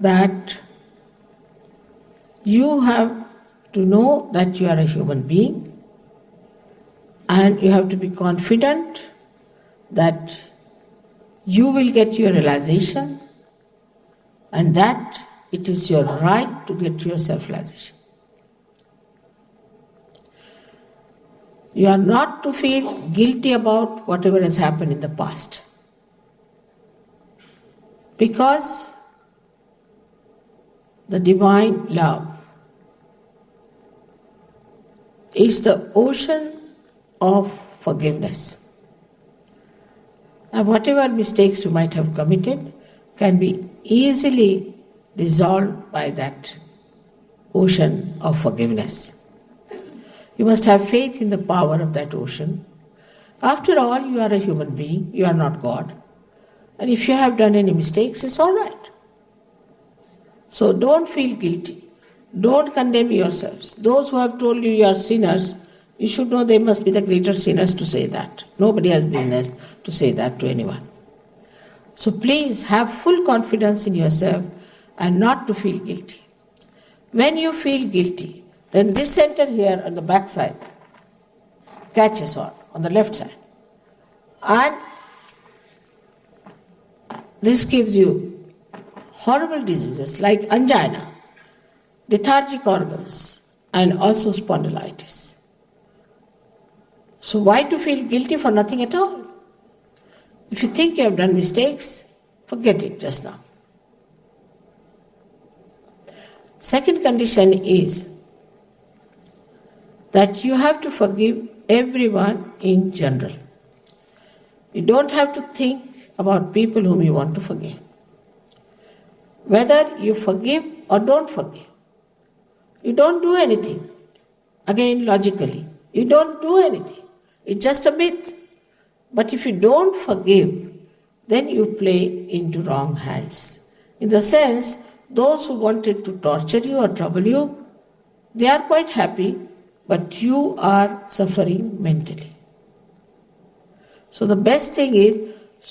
that you have to know that you are a human being, and you have to be confident that you will get your realization and that it is your right to get your self-realization. You are not to feel guilty about whatever has happened in the past. Because the divine love is the ocean of forgiveness. And whatever mistakes you might have committed can be easily dissolved by that ocean of forgiveness. You must have faith in the power of that ocean. After all, you are a human being, you are not God. And if you have done any mistakes, it's all right. So don't feel guilty. Don't condemn yourselves. Those who have told you are sinners, you should know they must be the greater sinners to say that. Nobody has business to say that to anyone. So please have full confidence in yourself and not to feel guilty. When you feel guilty, then this center here on the back side catches on the left side. And this gives you horrible diseases like angina, lethargic organs, and also spondylitis. So why to feel guilty for nothing at all? If you think you have done mistakes, forget it just now. Second condition is that you have to forgive everyone in general. You don't have to think about people whom you want to forgive. Whether you forgive or don't forgive, you don't do anything. Again, logically, you don't do anything. It's just a myth. But if you don't forgive, then you play into wrong hands. In the sense, those who wanted to torture you or trouble you, they are quite happy, but you are suffering mentally. So the best thing is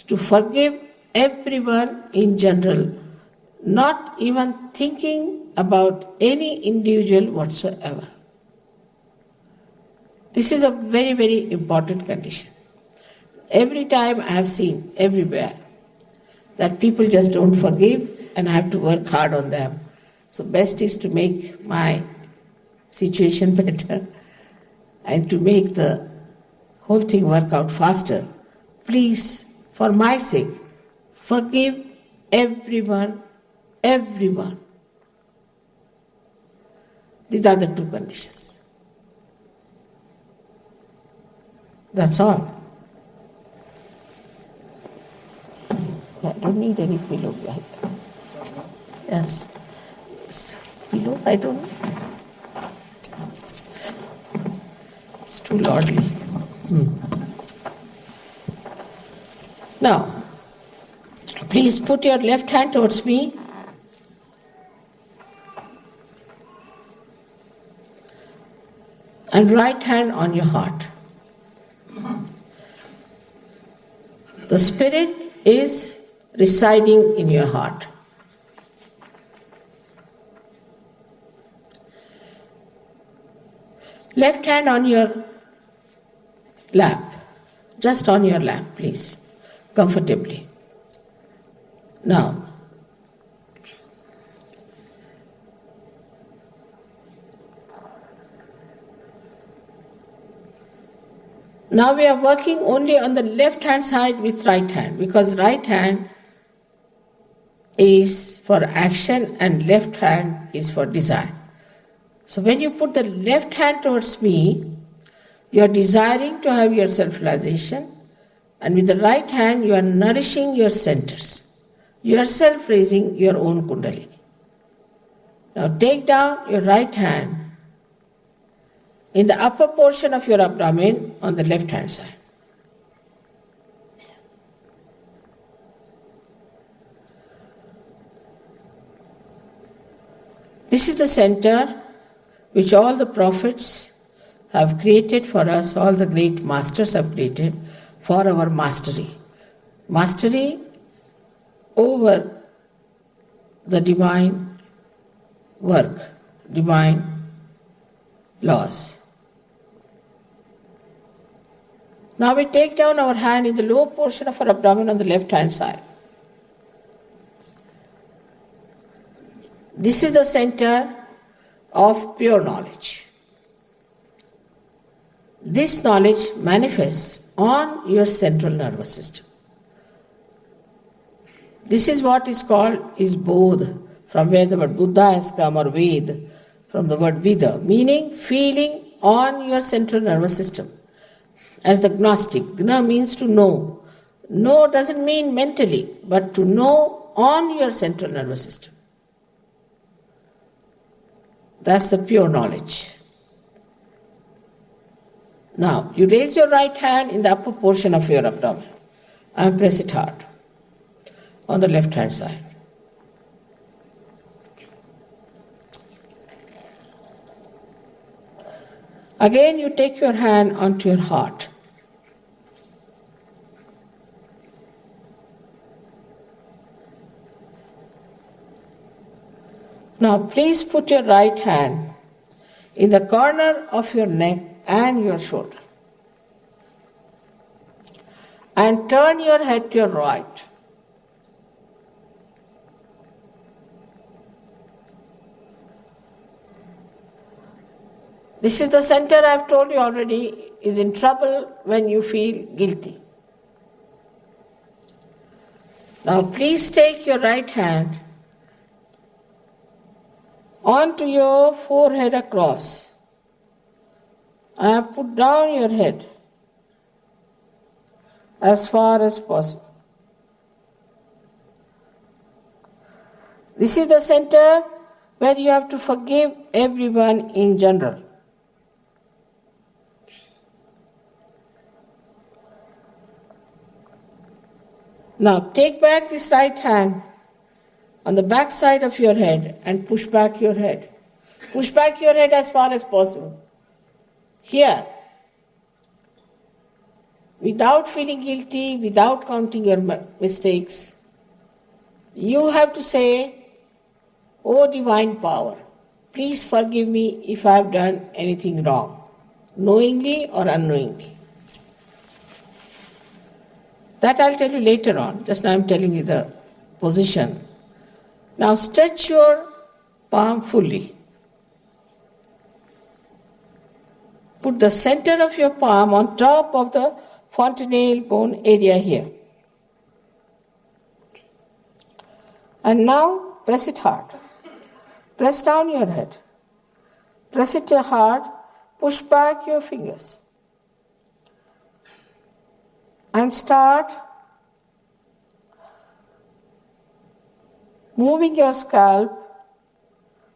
to forgive everyone in general, not even thinking about any individual whatsoever. This is a very, very important condition. Every time I have seen everywhere that people just don't forgive and I have to work hard on them. So best is to make my situation better and to make the whole thing work out faster. Please, for my sake, forgive everyone, everyone. These are the two conditions. That's all. I don't need any pillow. Yes. Pillows, I don't need. It's too lordly. Now, please put your left hand towards me. And right hand on your heart. The Spirit is residing in your heart. Left hand on your lap. Just on your lap, please. Comfortably. Now, we are working only on the left hand side with right hand, because right hand is for action and left hand is for desire. So when you put the left hand towards me, you are desiring to have your self-realization, And with the right hand, you are nourishing your centers, yourself raising your own Kundalini. Now take down your right hand in the upper portion of your abdomen on the left hand side. This is the center which all the prophets have created for us, all the great masters have created for our mastery. Mastery over the divine work, divine laws. Now we take down our hand in the lower portion of our abdomen on the left hand side. This is the center of pure knowledge. This knowledge manifests on your central nervous system. This is what is called is Bodh, from where the word Buddha has come, or Ved, from the word Vida, meaning feeling on your central nervous system. As the Gnostic, Gna means to know. Know doesn't mean mentally, but to know on your central nervous system. That's the pure knowledge. Now, you raise your right hand in the upper portion of your abdomen and press it hard on the left hand side. Again, you take your hand onto your heart. Now, please put your right hand in the corner of your neck and your shoulder. And turn your head to your right. This is the center I've told you already is in trouble when you feel guilty. Now please take your right hand onto your forehead across and put down your head as far as possible. This is the center where you have to forgive everyone in general. Now take back this right hand on the back side of your head and push back your head. Push back your head as far as possible. Here, without feeling guilty, without counting your mistakes, you have to say, "Oh divine power, please forgive me if I have done anything wrong, knowingly or unknowingly." That I'll tell you later on. Just now I'm telling you the position. Now stretch your palm fully. Put the center of your palm on top of the fontanelle bone area here. And now press it hard. Press down your head. Press it hard. Push back your fingers. And start moving your scalp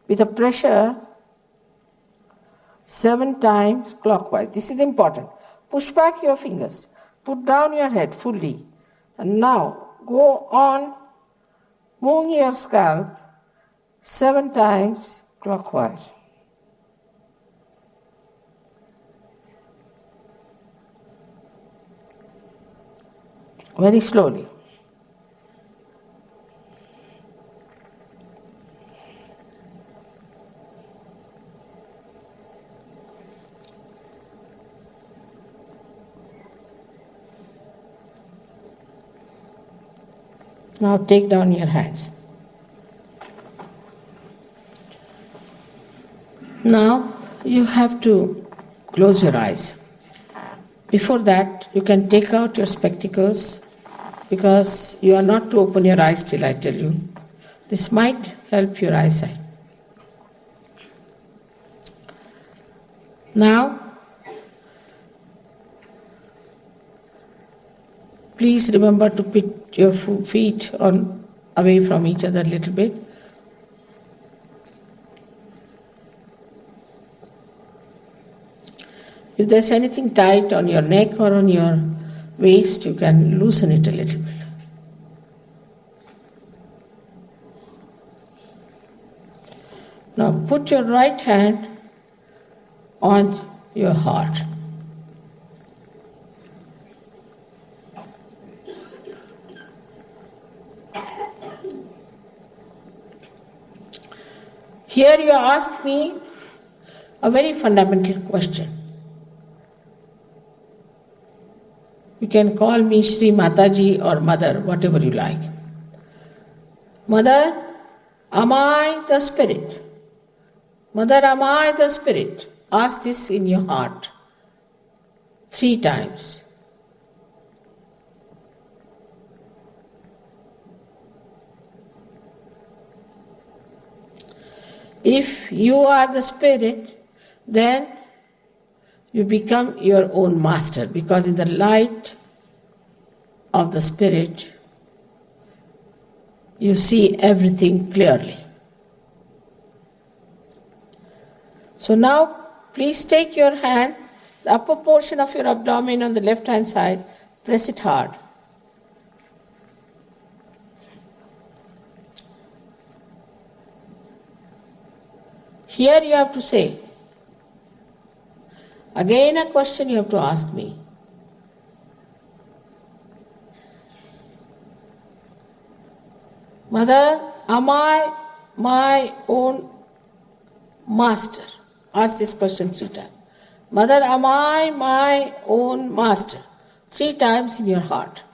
with a pressure 7 times clockwise. This is important. Push back your fingers. Put down your head fully. And now go on moving your scalp 7 times clockwise. Very slowly. Now take down your hands. Now you have to close your eyes. Before that, you can take out your spectacles because you are not to open your eyes till I tell you. This might help your eyesight. Now, please remember to put your feet on away from each other a little bit. If there's anything tight on your neck or on your waist, you can loosen it a little bit. Now put your right hand on your heart. Here you ask me a very fundamental question. You can call me Shri, Mataji or Mother, whatever you like. Mother, am I the Spirit? Mother, am I the Spirit? Ask this in your heart 3 times. If you are the Spirit, then you become your own master, because in the light of the Spirit, you see everything clearly. So now, please take your hand, the upper portion of your abdomen on the left hand side, press it hard. Here you have to say, again a question you have to ask me. Mother, am I my own master? Ask this question 3 times. Mother, am I my own master? 3 times in your heart.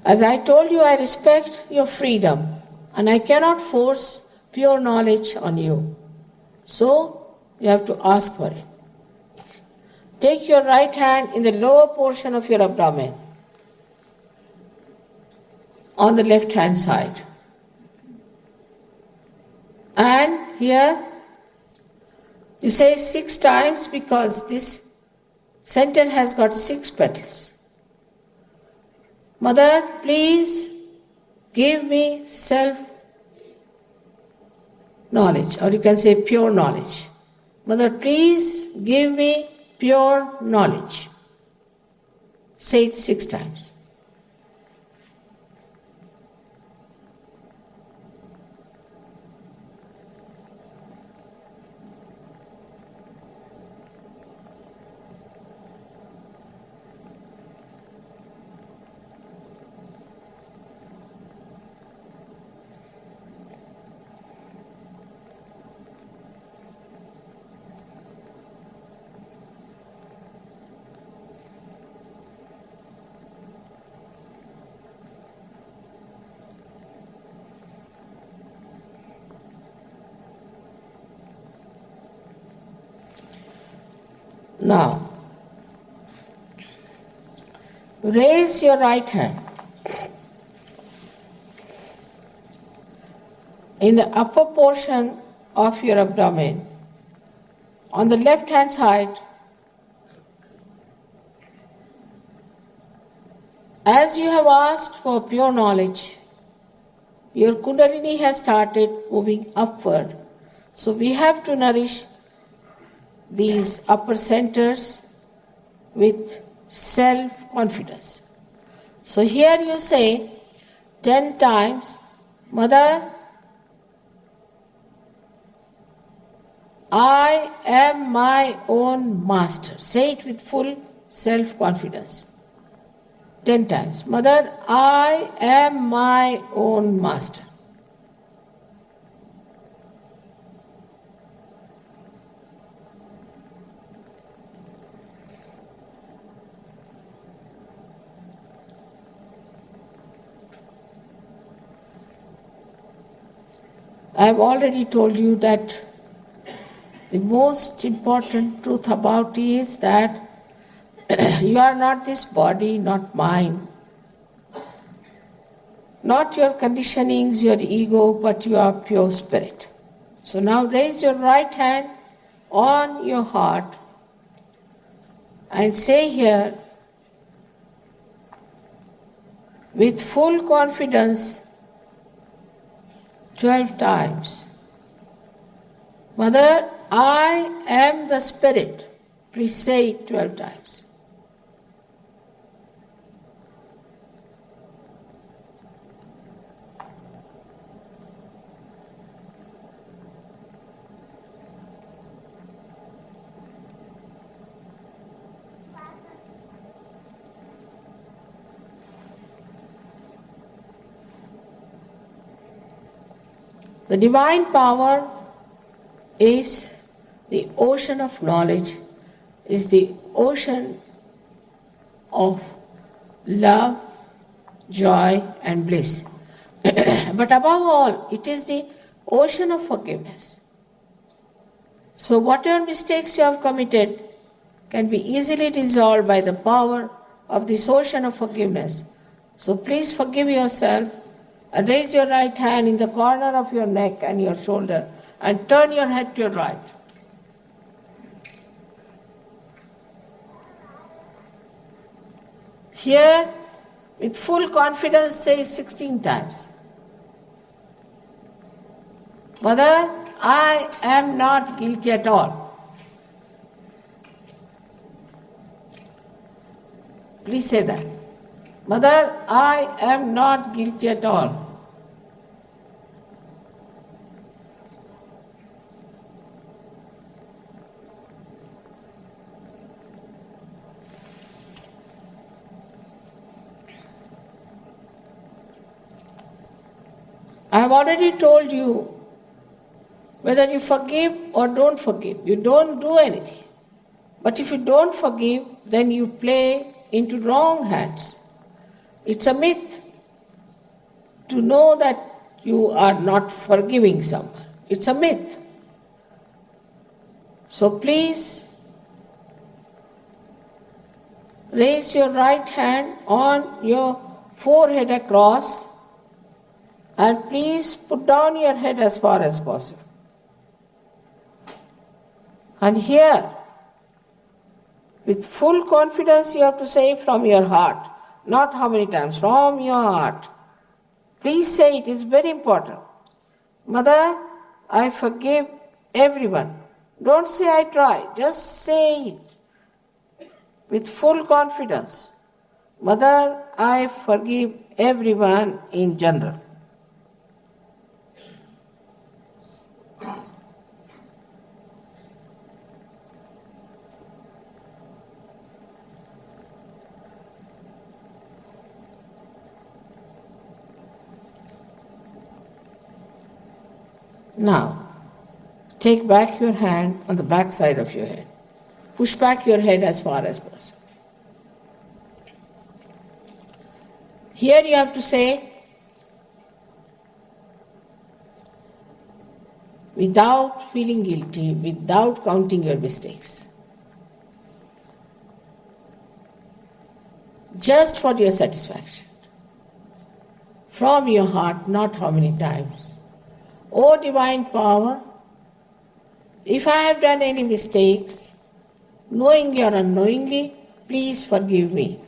As I told you, I respect your freedom and I cannot force pure knowledge on you. So, you have to ask for it. Take your right hand in the lower portion of your abdomen, on the left hand side. And here, you say 6 times because this center has got 6 petals. Mother, please give me self-knowledge, or you can say pure knowledge. Mother, please give me pure knowledge. Say it 6 times. Now, raise your right hand in the upper portion of your abdomen. On the left hand side, as you have asked for pure knowledge, your Kundalini has started moving upward. So we have to nourish these upper centers with self-confidence. So here you say 10 times, Mother, I am my own master. Say it with full self-confidence. 10 times. Mother, I am my own master. I have already told you that the most important truth about is that you are not this body, not mine, not your conditionings, your ego, but you are pure spirit. So now raise your right hand on your heart and say here with full confidence 12 times, Mother, I am the spirit. Please say it 12 times. The divine power is the ocean of knowledge, is the ocean of love, joy and bliss. But above all, it is the ocean of forgiveness. So whatever mistakes you have committed can be easily dissolved by the power of this ocean of forgiveness. So please forgive yourself and raise your right hand in the corner of your neck and your shoulder and turn your head to your right. Here, with full confidence, say 16 times. Mother, I am not guilty at all. Please say that. Mother, I am not guilty at all. I have already told you whether you forgive or don't forgive. You don't do anything. But if you don't forgive, then you play into wrong hands. It's a myth to know that you are not forgiving someone. It's a myth. So please raise your right hand on your forehead across and please put down your head as far as possible. And here, with full confidence, you have to say from your heart. Not how many times, from your heart. Please say it is very important. Mother, I forgive everyone. Don't say I try, just say it with full confidence. Mother, I forgive everyone in general. Now, take back your hand on the back side of your head. Push back your head as far as possible. Here you have to say, without feeling guilty, without counting your mistakes. Just for your satisfaction. From your heart, not how many times. O divine power, if I have done any mistakes, knowingly or unknowingly, please forgive me.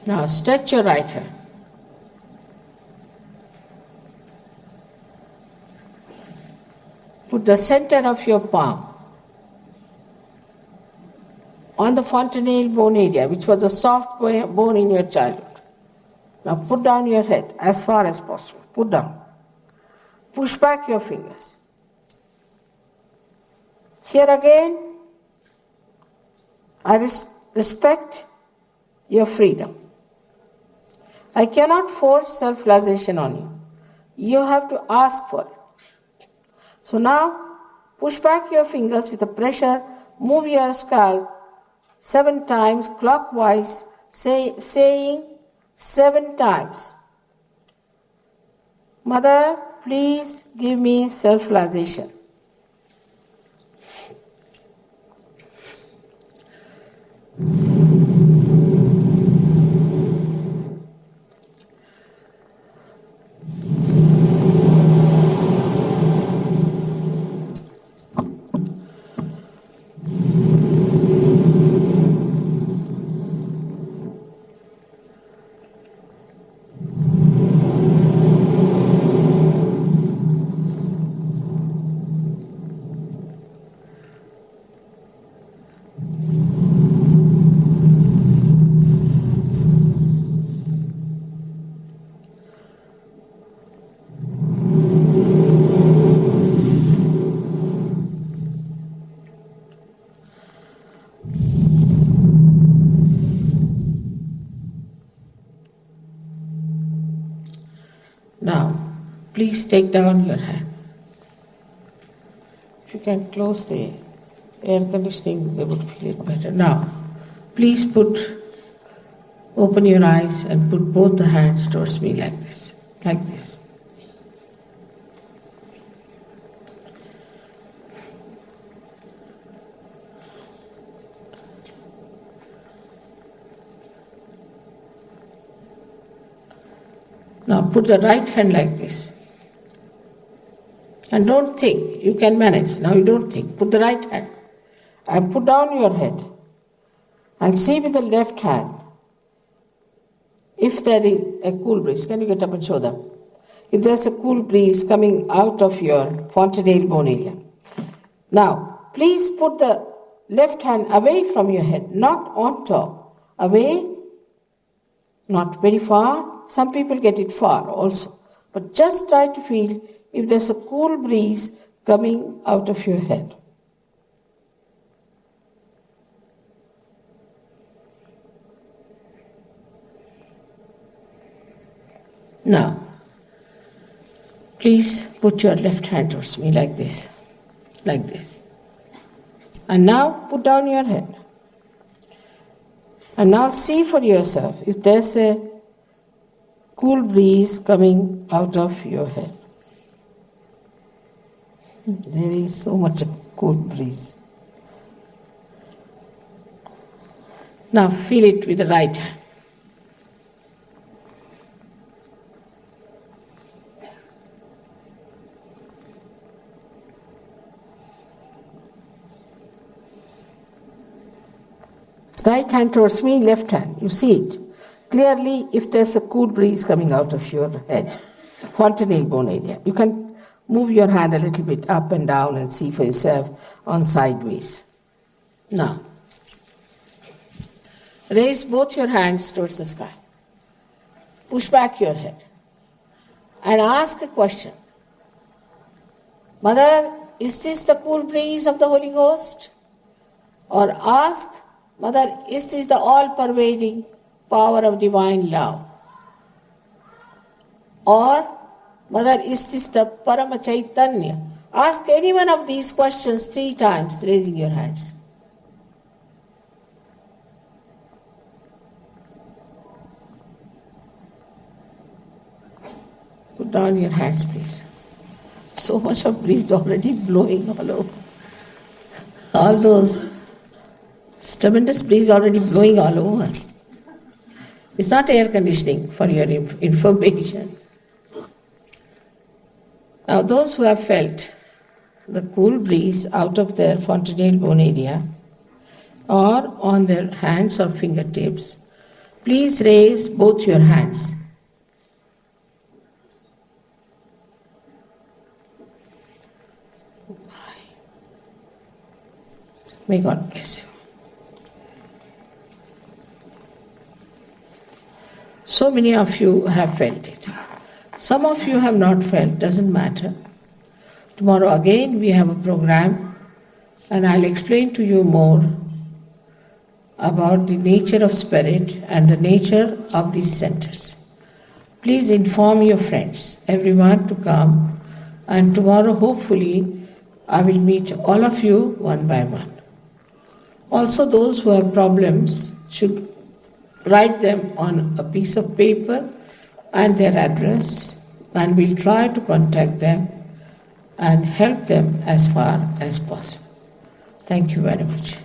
Now stretch your right hand. Put the center of your palm on the fontanelle bone area, which was a soft bone in your childhood. Now put down your head as far as possible. Put down. Push back your fingers. Here again, I respect your freedom. I cannot force self-realization on you. You have to ask for it. So now, push back your fingers with a pressure, move your scalp 7 times clockwise, saying 7 times, Mother, please give me self-realization. Now, please take down your hand. If you can close the air conditioning, they would feel it better. Now, please open your eyes and put both the hands towards me like this, like this. Now put the right hand like this. And don't think, you can manage. Now you don't think. Put the right hand. And put down your head. And see with the left hand if there is a cool breeze. Can you get up and show them? If there's a cool breeze coming out of your fontanelle bone area. Now, please put the left hand away from your head, not on top. Away, not very far. Some people get it far also. But just try to feel if there's a cool breeze coming out of your head. Now, please put your left hand towards me like this, like this. And now put down your head. And now see for yourself if there's a cool breeze coming out of your head. There is so much cool breeze. Now feel it with the right hand. Right hand towards me, left hand. You see it clearly if there's a cool breeze coming out of your head, fontanelle bone area. You can move your hand a little bit up and down and see for yourself on sideways. Now, raise both your hands towards the sky. Push back your head and ask a question. Mother, is this the cool breeze of the Holy Ghost? Or ask, Mother, is this the all-pervading power of divine love? Or, Mother, is this the Parama Chaitanya? Ask any one of these questions 3 times, raising your hands. Put down your hands, please. So much of breeze already blowing all over. All those tremendous breeze already blowing all over. It's not air conditioning, for your information. Now, those who have felt the cool breeze out of their fontanelle bone area or on their hands or fingertips, please raise both your hands. May God bless you. So many of you have felt it. Some of you have not felt, doesn't matter. Tomorrow again we have a program and I'll explain to you more about the nature of spirit and the nature of these centers. Please inform your friends, everyone to come, and tomorrow hopefully I will meet all of you one by one. Also, those who have problems should write them on a piece of paper and their address, and we'll try to contact them and help them as far as possible. Thank you very much.